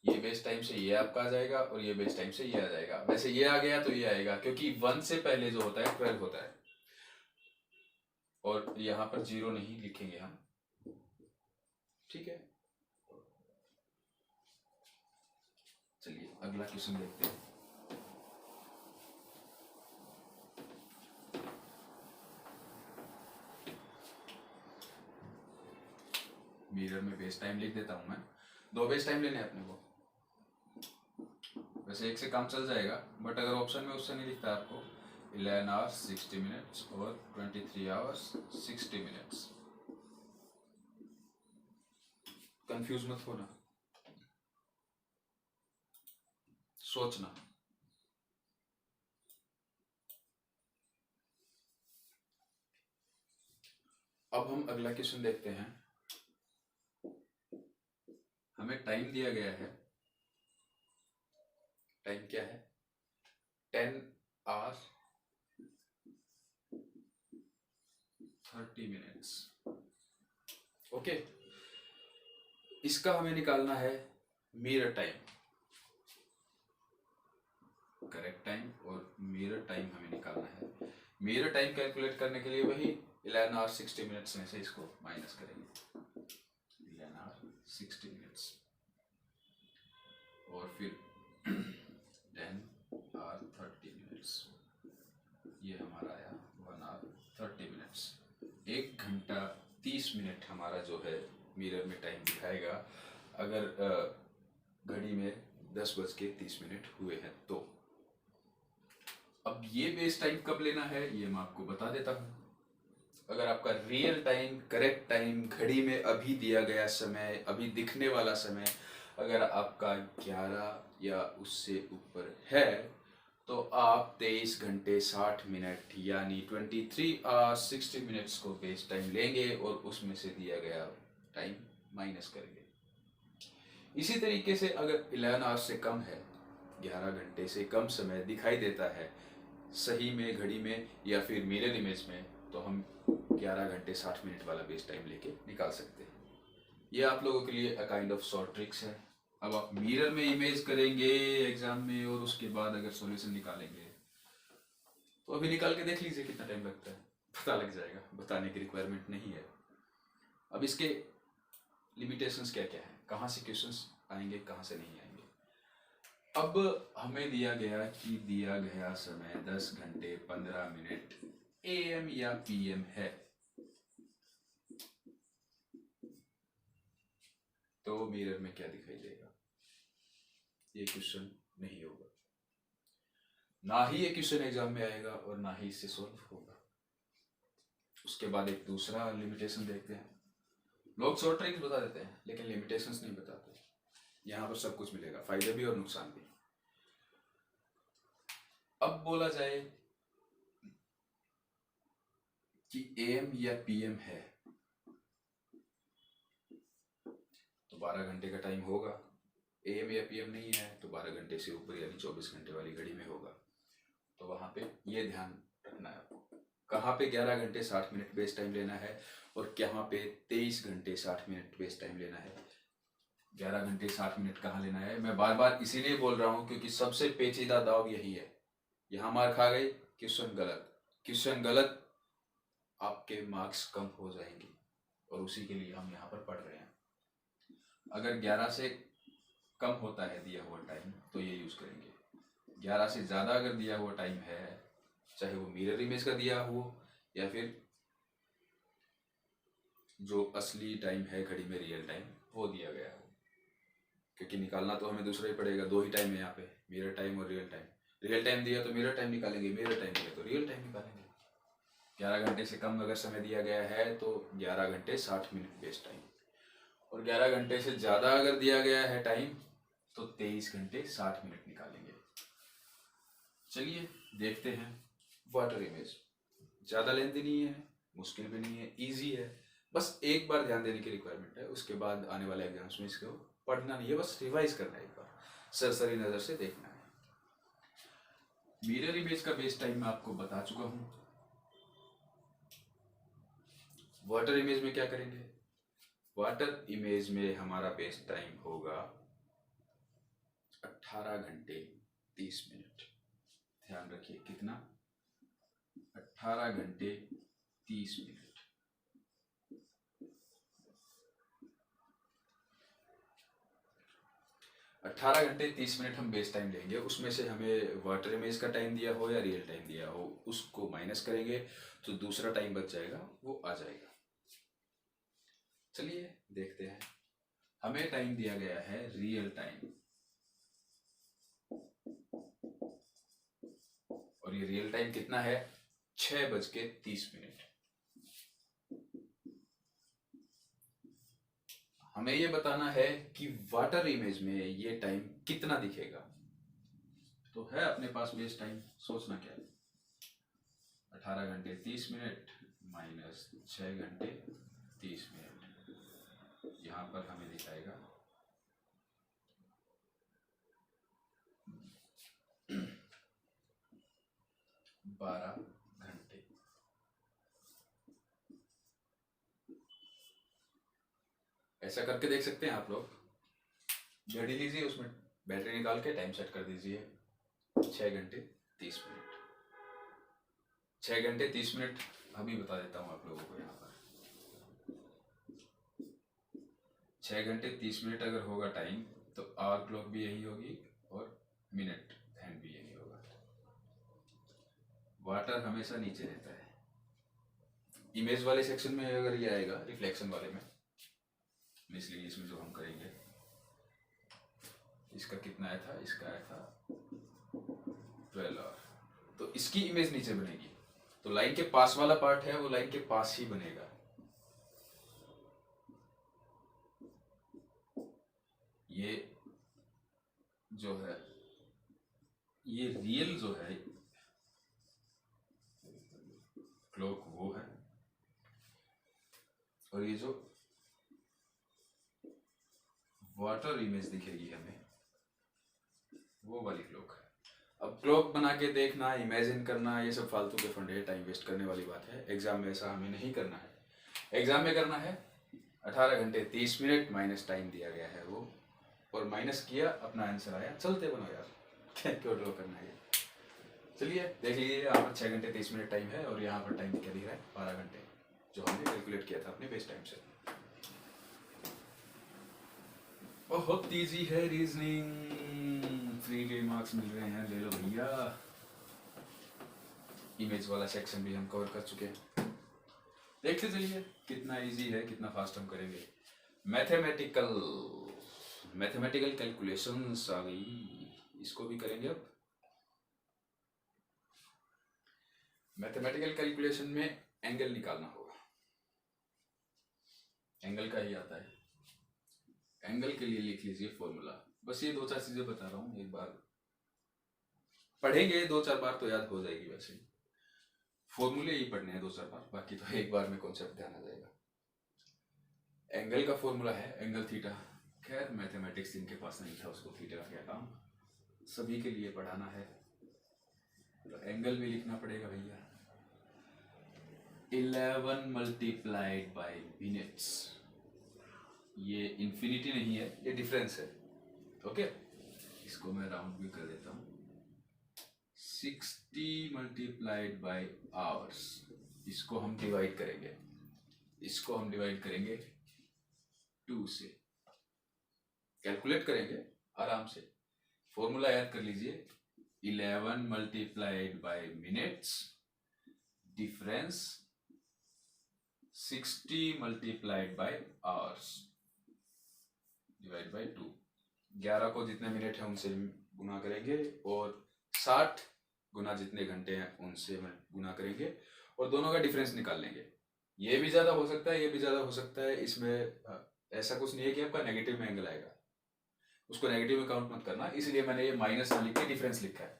ये बेस टाइम से ये आपका आ जाएगा और ये बेस टाइम से ये आ जाएगा। वैसे ये आ गया तो ये आएगा, क्योंकि 1 से पहले जो होता है 12 होता है, और यहाँ पर 0 नहीं लिखेंगे हम। ठीक है, चलिए अगला क्वेश्चन देखते हैं। मिरर में बेस टाइम लिख देता हूं मैं। 2 बेस टाइम लेने हैं अपने को, वैसे एक से काम चल जाएगा, बट अगर ऑप्शन में उससे नहीं लिखता आपको 11 आवर्स 60 मिनट्स और 23 आवर्स 60 मिनट्स। कंफ्यूज मत होना, सोचना। अब हम अगला क्वेश्चन देखते हैं। हमें टाइम दिया गया है, टाइम क्या है, 10 आवर्स 30 मिनट्स। ओके, इसका हमें निकालना है मिरर टाइम, करेक्ट टाइम और मिरर टाइम हमें निकालना है। मिरर टाइम कैलकुलेट करने के लिए वही 11 आवर 60 मिनट्स में से इसको माइनस करेंगे, 11 आवर 60 मिनट्स, और फिर 10 आवर 30 मिनट्स, ये हमारा आया 1 आवर 30 मिनट्स। 1 घंटा 30 मिनट हमारा जो है मिरर में टाइम दिखाएगा, अगर घड़ी में 10:30 हुए हैं तो। अब ये बेस टाइम कब लेना है ये मैं आपको बता देता हूँ। अगर आपका रियल टाइम, करेक्ट टाइम, घड़ी में अभी दिया गया समय, अभी दिखने वाला समय अगर आपका 11 या उससे ऊपर है तो आप 23 घंटे 60 मिनट यानी 23 आवर्स 60 मिनट्स को बेस टाइम लेंगे और उसमें से दिया गया टाइम माइनस करेंगे। इसी तरीके से अगर 11 आवर्स से कम है, 11 घंटे से कम समय दिखाई देता है सही में घड़ी में या फिर मिरर इमेज में, तो हम 11 घंटे 60 मिनट वाला बेस टाइम लेके निकाल सकते हैं। ये आप लोगों के लिए a kind of short tricks है। अब आप मिरर में इमेज करेंगे एग्जाम में और उसके बाद अगर सॉल्यूशन निकालेंगे तो अभी निकाल के देख लीजिए कितना टाइम लगता है, पता लग जाएगा, बताने की रिक्वायरमेंट नहीं है। अब इसके लिमिटेशंस क्या क्या है, कहाँ से क्वेश्चंस आएंगे कहाँ से नहीं आएंगे। अब हमें दिया गया कि दिया गया समय 10 घंटे 15 मिनट AM या PM है, तो मिरर में क्या दिखाई देगा, ये क्वेश्चन नहीं होगा, ना ही ये क्वेश्चन एग्जाम में आएगा और ना ही इससे सॉल्व होगा। उसके बाद एक दूसरा लिमिटेशन देखते हैं। लोग शॉर्ट ट्रिक्स बता देते हैं लेकिन लिमिटेशंस नहीं बताते। यहाँ पर सब कुछ मिलेगा, फायदे भी और नुकसान भी। अब बोला जाए कि AM या PM है तो 12 घंटे का टाइम होगा, AM या PM नहीं है तो 12 घंटे से ऊपर यानी 24 घंटे वाली घड़ी में होगा। तो वहां पे ये ध्यान रखना है आपको, कहाँ पे 11 घंटे 60 मिनट बेस टाइम लेना है और कहाँ पे 23 घंटे 60 मिनट बेस टाइम लेना है। 11 घंटे 60 मिनट कहाँ लेना है मैं बार बार इसीलिए बोल रहा हूँ क्योंकि सबसे पेचीदा दाव यही है। यहाँ मार खा गए, क्वेश्चन गलत, क्वेश्चन गलत, आपके मार्क्स कम हो जाएंगे और उसी के लिए हम यहाँ पर पढ़ रहे हैं। अगर 11 से कम होता है दिया हुआ टाइम तो ये यूज करेंगे, 11 से ज़्यादा अगर दिया हुआ टाइम है, चाहे वो मिरर इमेज का दिया हो या फिर जो असली टाइम है घड़ी में रियल टाइम वो दिया गया हो, क्योंकि निकालना तो हमें दूसरा ही पड़ेगा। दो ही टाइम है यहाँ पे, मिरर टाइम और रियल टाइम। रियल टाइम दिया तो मिरर टाइम निकालेंगे, मिरर टाइम दिया तो रियल टाइम निकालेंगे। 11 घंटे से कम अगर समय दिया गया है तो 11 घंटे 60 मिनट बेस टाइम, और 11 घंटे से ज़्यादा अगर दिया गया है टाइम तो 23 घंटे 60 मिनट निकालेंगे। चलिए देखते हैं वाटर इमेज। ज़्यादा लेंथी नहीं है, मुश्किल भी नहीं है, इजी है, बस एक बार ध्यान देने की रिक्वायरमेंट है। उसके बाद आने वाले एग्जाम्स में इसको पढ़ना नहीं है, बस रिवाइज करना है, एक बार सरसरी नज़र से देखना है। मिरर इमेज का बेस टाइम मैं आपको बता चुका हूँ। वाटर इमेज में क्या करेंगे, वाटर इमेज में हमारा बेस टाइम होगा 18 घंटे 30 मिनट। ध्यान रखिए कितना, 18 घंटे 30 मिनट। 18 घंटे 30 मिनट हम बेस टाइम लेंगे, उसमें से हमें वाटर इमेज का टाइम दिया हो या रियल टाइम दिया हो उसको माइनस करेंगे तो दूसरा टाइम बच जाएगा, वो आ जाएगा। चलिए देखते हैं। हमें टाइम दिया गया है रियल टाइम, और ये रियल टाइम कितना है, 6:30। हमें ये बताना है कि वाटर इमेज में ये टाइम कितना दिखेगा। तो है अपने पास बेस टाइम, सोचना क्या है, 18 घंटे 30 मिनट माइनस 6 घंटे 30 मिनट, यहाँ पर हमें दिखाएगा 12 घंटे। ऐसा करके देख सकते हैं आप लोग। घड़ी लीजिए, उसमें बैटरी निकाल के टाइम सेट कर दीजिए 6 घंटे 30 मिनट। 6 घंटे 30 मिनट अभी बता देता हूँ आप लोगों को। यहाँ पर 6 घंटे 30 मिनट अगर होगा टाइम, तो आवर क्लॉक भी यही होगी और मिनट हैंड भी यही होगा। वाटर हमेशा नीचे रहता है। इमेज वाले सेक्शन में अगर ये आएगा, रिफ्लेक्शन वाले में, इसलिए इसमें जो हम करेंगे, इसका कितना आया था, इसका आया था 12 आवर, तो इसकी इमेज नीचे बनेगी। तो लाइन के पास वाला पार्ट है वो लाइन के पास ही बनेगा। ये जो है, ये रियल जो है क्लॉक वो है, और ये जो वाटर इमेज दिखेगी हमें, वो वाली क्लॉक है। अब क्लॉक बना के देखना, इमेजिन करना, ये सब फालतू के फंडे, टाइम वेस्ट करने वाली बात है। एग्जाम में ऐसा हमें नहीं करना है। एग्जाम में करना है 18 घंटे 30 मिनट माइनस टाइम दिया गया है वो, और माइनस किया, अपना आंसर आया, चलते बनो यार। क्यों ड्रॉ करना है। चलिए देख लीजिए, यहाँ पर 6 घंटे 30 मिनट टाइम है, और यहाँ पर टाइम क्या दिख रहा है, 12 घंटे, जो हमने कैलकुलेट किया था अपने बेस टाइम से। बहुत ईजी है रीजनिंग, फ्री के मार्क्स मिल रहे हैं, ले लो भैया। इमेज वाला सेक्शन भी हम कवर कर चुके हैं। देखते चलिए कितना इजी है, कितना फास्ट हम करेंगे। मैथमेटिकल कैलकुलेशंस आ गई, इसको भी करेंगे अब। मैथमेटिकल कैलकुलेशन में एंगल निकालना होगा, एंगल का ही आता है। एंगल के लिए लिख लीजिए फॉर्मूला। बस ये 2-4 चीजें बता रहा हूँ, एक बार पढ़ेंगे 2-4 बार तो याद हो जाएगी। वैसे फॉर्मूले ही पढ़ने हैं 2-4 बार, बाकी तो एक बार में कॉन्सेप्ट ध्यान आ जाएगा। एंगल का फॉर्मूला है एंगल थीटा। खैर मैथमेटिक्स जिनके पास नहीं था उसको थीटा का क्या काम, सभी के लिए पढ़ाना है, तो एंगल भी लिखना पड़ेगा भैया। 11 मल्टीप्लाइड बाई मिनट्स, ये इन्फिनिटी नहीं है, ये डिफरेंस है। ओके, इसको मैं राउंड भी कर देता हूँ। 60 मल्टीप्लाइड बाई आवर्स, इसको हम डिवाइड करेंगे, इसको हम डिवाइड करेंगे 2 से, कैलकुलेट करेंगे आराम से। फॉर्मूला याद कर लीजिए, 11 multiplied by minutes difference 60 multiplied by hours divide by 2। 11 को जितने मिनट है उनसे गुना करेंगे, और 60 गुना जितने घंटे हैं उनसे गुना करेंगे, और दोनों का डिफरेंस निकाल लेंगे। ये भी ज्यादा हो सकता है, ये भी ज्यादा हो सकता है। इसमें ऐसा कुछ नहीं है कि आपका नेगेटिव में एंगल आएगा, उसको नेगेटिव में काउंट मत करना, इसलिए मैंने ये माइनस में लिख के डिफरेंस लिखा है।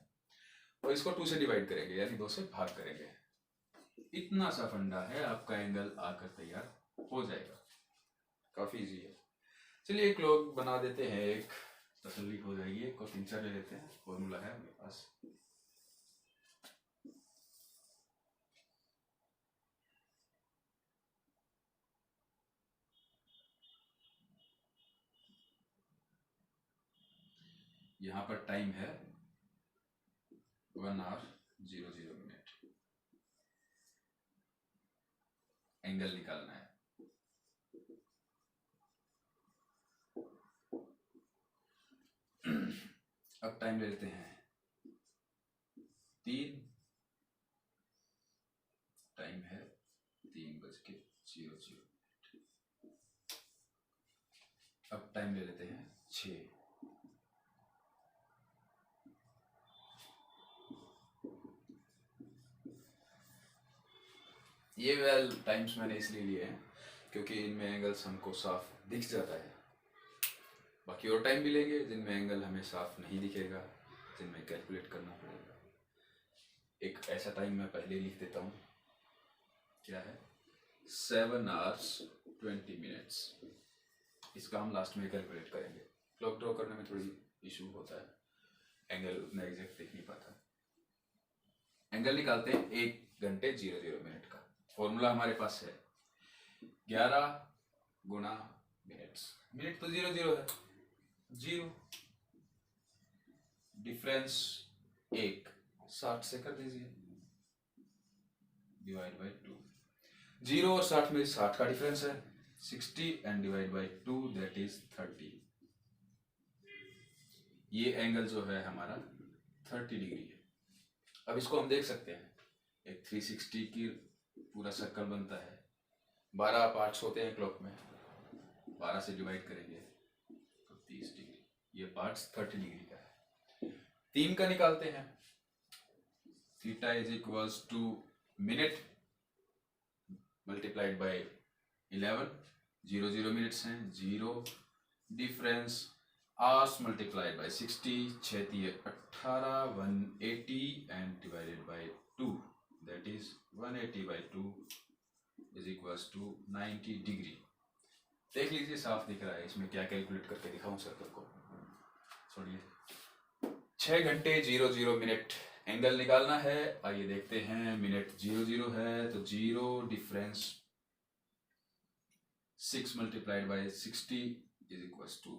और इसको 2 से डिवाइड करेंगे, यानी 2 से भाग करेंगे। इतना सा फंडा है, आपका एंगल आकर तैयार हो जाएगा। काफी इजी है। चलिए एक लोग बना देते हैं, एक तसल्ली हो जाएगी। एक को 3-4 ले लेते हैं, फॉर्मूला है मेरे पास। यहाँ पर टाइम है 1 आवर 00 मिनट। एंगल निकालना है। अब टाइम ले लेते हैं 3, टाइम है 3:00। अब टाइम ले लेते हैं 6। ये वेल टाइम्स मैंने इसलिए लिए हैं क्योंकि इनमें एंगल्स हमको साफ दिख जाता है। बाकी और टाइम भी लेंगे जिनमें एंगल हमें साफ नहीं दिखेगा, जिनमें कैलकुलेट करना पड़ेगा। एक ऐसा टाइम मैं पहले लिख देता हूँ, क्या है 7 hours 20 minutes। इसका हम लास्ट में कैलकुलेट करेंगे। क्लॉक ड्रॉ करने में थोड़ी इशू होता है, एंगल उतना एग्जैक्ट दिख नहीं पाता। एंगल निकालते हैं 1 घंटे 00 मिनट का। फॉर्मूला हमारे पास है 11 गुना मिनट्स। मिनट तो 0 0 है, 0 डिफरेंस 1, 60 से कर दीजिए डिवाइड बाई 2। 0 और 60 में 60 का डिफरेंस है, 60 and divide by 2 that is 30। ये एंगल जो है हमारा 30 डिग्री है। अब इसको हम देख सकते हैं, एक 360 की पूरा सर्कल बनता है, 12 पार्ट्स होते हैं क्लॉक में, 12 से डिवाइड करेंगे तो 30 डिग्री। ये पार्ट्स 30 डिग्री का है। 3 का निकालते हैं, theta is equals to minute multiplied by 11, 0 0 minutes हैं, 0 difference hours multiplied by 60, 6 18, 180 and divided by 2 that is 180 by 2 is equals to 90 degree. देख लीजिए, साफ दिख रहा है। इसमें क्या कैलकुलेट करके दिखाऊं सर्कल को, छोड़िए। 6 घंटे 0 0 मिनट एंगल निकालना है। आइए देखते हैं, मिनट 0 0 है तो 0 difference 6 multiplied by 60 is equals to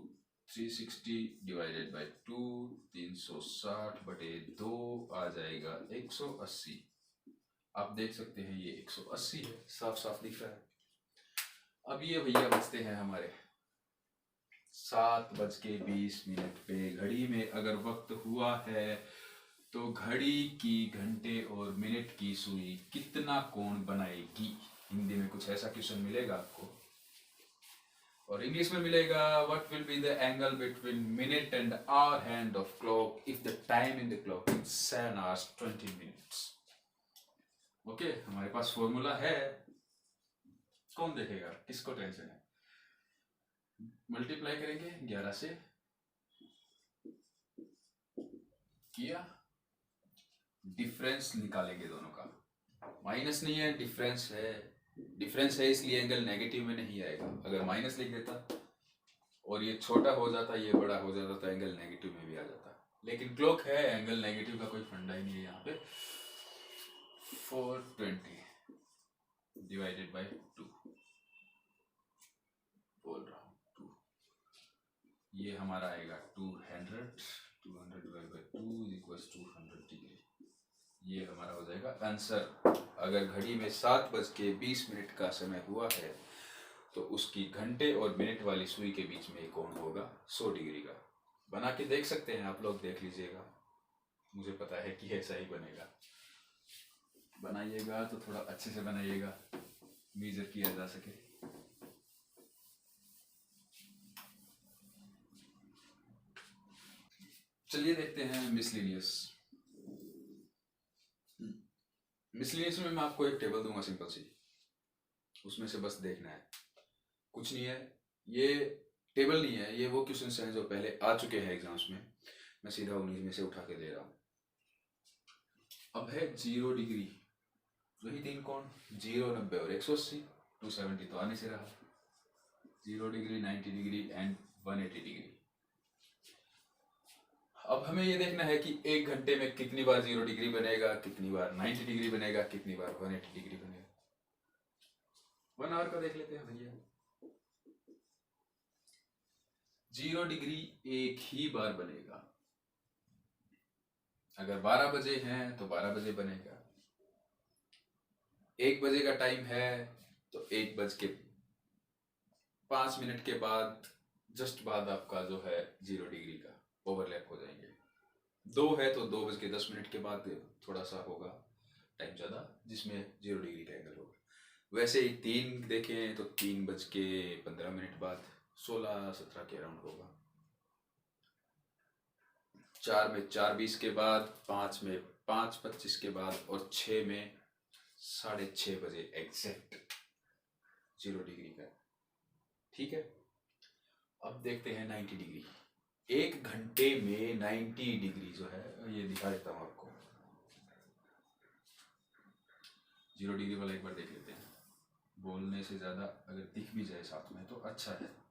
360 divided by 2, 360 बटे 2 आ जाएगा 180। आप देख सकते हैं ये 180 है, साफ साफ दिख रहा है। अब ये भैया बचते हैं हमारे 7:20 पे। घड़ी में अगर वक्त हुआ है तो घड़ी की घंटे और मिनट की सुई कितना कोण बनाएगी। हिंदी में कुछ ऐसा क्वेश्चन मिलेगा आपको, और इंग्लिश में मिलेगा, what will be the angle between minute and hour hand of clock if the time in the clock is 7 hours 20 minutes। Okay, हमारे पास फॉर्मूला है, कौन देखेगा, किसको टेंशन है। मल्टीप्लाई करेंगे 11 से, किया, डिफरेंस निकालेंगे दोनों का। माइनस नहीं है, डिफरेंस है। डिफरेंस है इसलिए एंगल नेगेटिव में नहीं आएगा। अगर माइनस लिख देता और ये छोटा हो जाता, ये बड़ा हो जाता, तो एंगल नेगेटिव में भी आ जाता। लेकिन क्लॉक है, एंगल नेगेटिव का कोई फंडा ही नहीं है यहाँ पे। 420 डिवाइडेड बाय 2 बोल रहा हूँ 2, ये हमारा आएगा 200 divide by 2 is equals to 100 degree. ये हमारा हो जाएगा आंसर। अगर घड़ी में 7:20 का समय हुआ है तो उसकी घंटे और मिनट वाली सुई के बीच में कोण होगा 100 डिग्री का। बना के देख सकते हैं आप लोग, देख लीजिएगा, मुझे पता है कि ऐसा ही बनेगा। बनाइएगा तो थोड़ा अच्छे से बनाइएगा, मेजर किया जा सके। चलिए देखते हैं मिसलेनियस। मिसलेनियस में मैं आपको एक टेबल दूंगा सिंपल सी, उसमें से बस देखना है, कुछ नहीं है। ये टेबल नहीं है, ये वो क्वेश्चंस हैं जो पहले आ चुके हैं एग्जाम्स में। मैं सीधा उन्हीं में से उठा के दे रहा हूँ। अब है 0 डिग्री, वही 3 कोण, 0, 90 और 180। 270 तो आने से रहा। 0 डिग्री, 90 डिग्री एंड 180 डिग्री। अब हमें ये देखना है कि एक घंटे में कितनी बार 0 डिग्री बनेगा, कितनी बार 90 डिग्री बनेगा, कितनी बार 180 डिग्री बनेगा। 1 आवर का देख लेते हैं भैया। 0 डिग्री एक ही बार बनेगा। अगर 12 बजे हैं तो 12 बजे बनेगा। 1 बजे का टाइम है तो 1:05 के बाद, जस्ट बाद आपका जो है 0 डिग्री का ओवरलैप हो जाएंगे। 2 है तो 2:10 के बाद थोड़ा सा होगा टाइम ज़्यादा, जिसमें 0 डिग्री का एंगल होगा। वैसे ही 3 देखें तो 3:15 बाद 16-17 के अराउंड होगा। 4 में 4:20 के बाद, 5 में 5:25 के बाद, और 6 में 6:30 बजे एग्जैक्ट 0 डिग्री का। ठीक है, अब देखते हैं 90 डिग्री। 1 घंटे में 90 डिग्री जो है, ये दिखा देता हूँ आपको। 0 डिग्री वाला एक बार देख लेते हैं। बोलने से ज़्यादा अगर दिख भी जाए साथ में तो अच्छा है,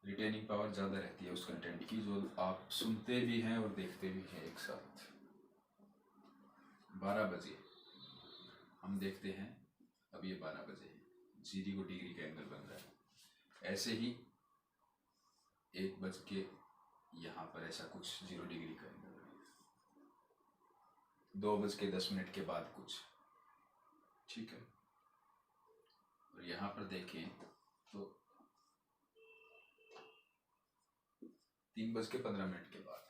रिटेनिंग पावर ज़्यादा रहती है उस कंटेंट की, जो आप सुनते भी हैं और देखते भी हैं एक साथ। 12 बजे हम देखते हैं, अब ये 12 बजे 0 डिग्री का एंगल बन रहा है। ऐसे ही 1 बज के यहाँ पर ऐसा कुछ 0 डिग्री का एंगल बनेगा, 2 बज के 10 मिनट के बाद कुछ, ठीक है। और यहाँ पर देखें तो 3 बज के 15 मिनट के बाद,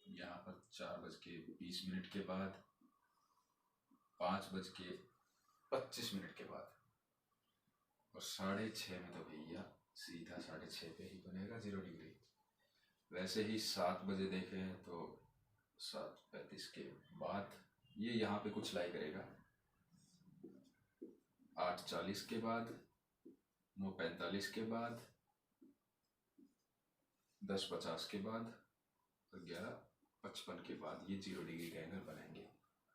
यहाँ पर 4 बज के 20 मिनट के बाद, 5 बज के 25 मिनट के बाद, और 6:30 में तो भैया सीधा 6:30 पे ही बनेगा 0 डिग्री। वैसे ही 7 बजे देखें तो 7:35 के बाद ये यहाँ पे कुछ लाई करेगा, 8:40 के बाद, 9:45 के बाद, 10:50 के बाद और 11:55 के बाद ये 0 डिग्री का एंगल बनाएंगे।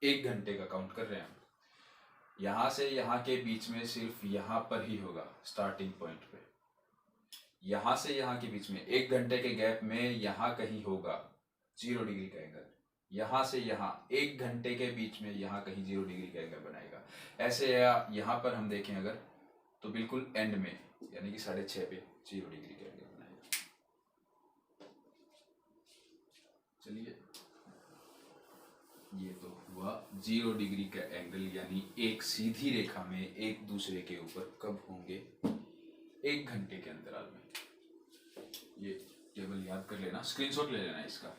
1 घंटे का काउंट कर रहे हैं हम। यहाँ से यहाँ के बीच में सिर्फ यहाँ पर ही होगा, स्टार्टिंग पॉइंट पे। यहाँ से यहाँ के बीच में 1 घंटे के गैप में यहाँ कहीं होगा 0 डिग्री का एंगल। यहाँ से यहाँ 1 घंटे के बीच में यहाँ कहीं 0 डिग्री का एंगल बनाएगा। ऐसे यहाँ पर हम देखें अगर तो बिल्कुल एंड में यानी कि 6:30 पे 0 डिग्री का एंगल बनाएगा। चलिए, ये तो हुआ 0 डिग्री का एंगल, यानी एक सीधी रेखा में एक दूसरे के ऊपर कब होंगे, 1 घंटे के अंतराल में। ये केवल याद कर लेना, स्क्रीनशॉट ले लेना इसका।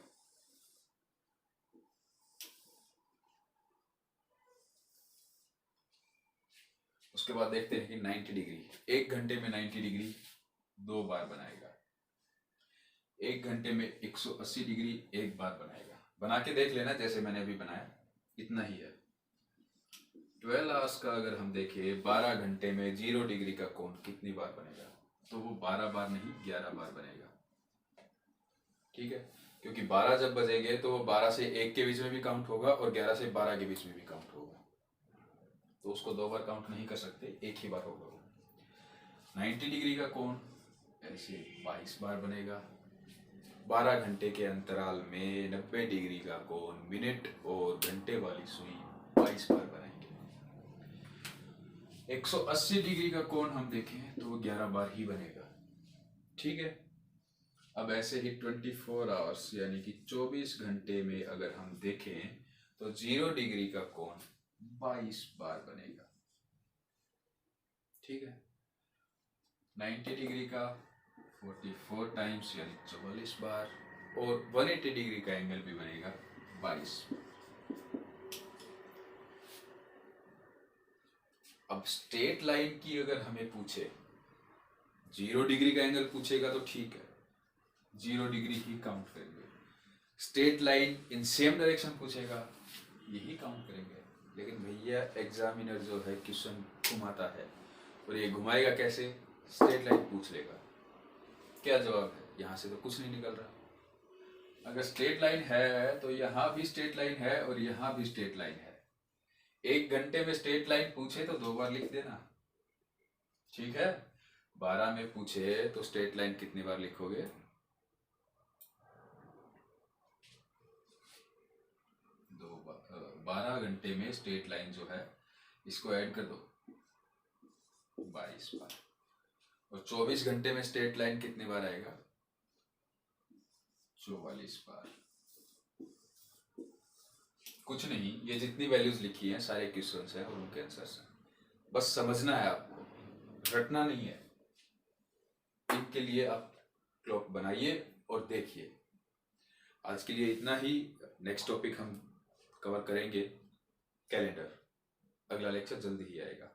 उसके बाद देखते हैं कि 90 डिग्री, 1 घंटे में 90 डिग्री 2 बार बनाएगा। 1 घंटे में 180 डिग्री 1 बार बनाएगा। बना के देख लेना जैसे मैंने अभी बनाया, इतना ही है। 12 आवर्स का अगर हम देखें, 12 घंटे में 0 डिग्री का कोण कितनी बार बनेगा, तो वो 12 बार नहीं 11 बार बनेगा, ठीक है। क्योंकि 12 जब बजेंगे तो 12 से 1 के बीच में भी काउंट होगा और 11 से 12 के बीच में भी काउंट होगा, तो उसको 2 बार काउंट नहीं कर सकते, 1 ही बार होगा वो। 90 डिग्री का कोण ऐसे 22 बार बनेगा। 12 घंटे के अंतराल में 90 डिग्री का कोण मिनट और घंटे वाली सुई 22 बार बनाएंगे। 180 डिग्री का कोण हम देखें तो वो 11 बार ही बनेगा, ठीक है। अब ऐसे ही 24 आवर्स यानी कि 24 घंटे में अगर हम देखें तो 0 डिग्री का कोण 22 बार बनेगा, ठीक है। 90 डिग्री का 44 टाइम्स यानी 44 बार, और 180 डिग्री का एंगल भी बनेगा 22। अब स्ट्रेट लाइन की अगर हमें पूछे, 0 डिग्री का एंगल पूछेगा तो ठीक है, 0 डिग्री ही काउंट करेंगे। Straight line in same direction पूछेगा, यही काउंट करेंगे। लेकिन भैया एग्जामिनर जो है क्वेश्चन घुमाता है, और ये घुमाएगा कैसे, स्ट्रेट लाइन पूछ लेगा। क्या जवाब है, यहाँ से तो कुछ नहीं निकल रहा। अगर स्ट्रेट लाइन है तो यहाँ भी स्ट्रेट लाइन है और यहाँ भी स्ट्रेट लाइन है। 1 घंटे में स्ट्रेट लाइन पूछे तो 2 बार लिख देना, ठीक है। 12 में पूछे तो स्ट्रेट लाइन कितनी बार लिखोगे, 2 बार। 12 घंटे में स्ट्रेट लाइन जो है इसको ऐड कर दो, 22 बार। और 24 घंटे में स्ट्रेट लाइन कितनी बार आएगा, 44 बार। कुछ नहीं, ये जितनी वैल्यूज लिखी हैं सारे क्वेश्चंस हैं और उनके आंसर्स हैं, बस समझना है आपको, रटना नहीं है। इनके लिए आप क्लॉक बनाइए और देखिए। आज के लिए इतना ही। नेक्स्ट टॉपिक हम कवर करेंगे कैलेंडर। अगला लेक्चर जल्दी ही आएगा।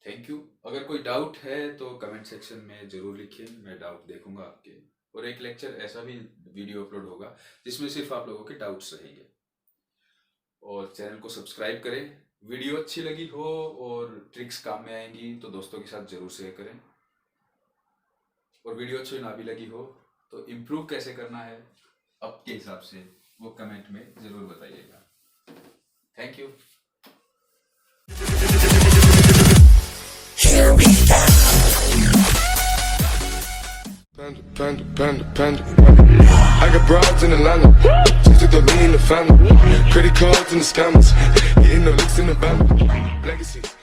Thank you. अगर कोई डाउट है तो कमेंट सेक्शन में ज़रूर लिखिए, मैं डाउट देखूंगा आपके। और एक लेक्चर ऐसा भी वीडियो अपलोड होगा जिसमें सिर्फ आप लोगों के डाउट्स रहेंगे। और चैनल को सब्सक्राइब करें। वीडियो अच्छी लगी हो और ट्रिक्स काम में आएंगी तो दोस्तों के साथ ज़रूर शेयर करें। और वीडियो अच्छी ना भी लगी हो तो इम्प्रूव कैसे करना है आपके हिसाब से वो कमेंट में ज़रूर बताइएगा। Thank you. Panda. I got broads in Atlanta, just took the lean in the family. Credit cards and the scammers, getting no licks in the band. Legacies.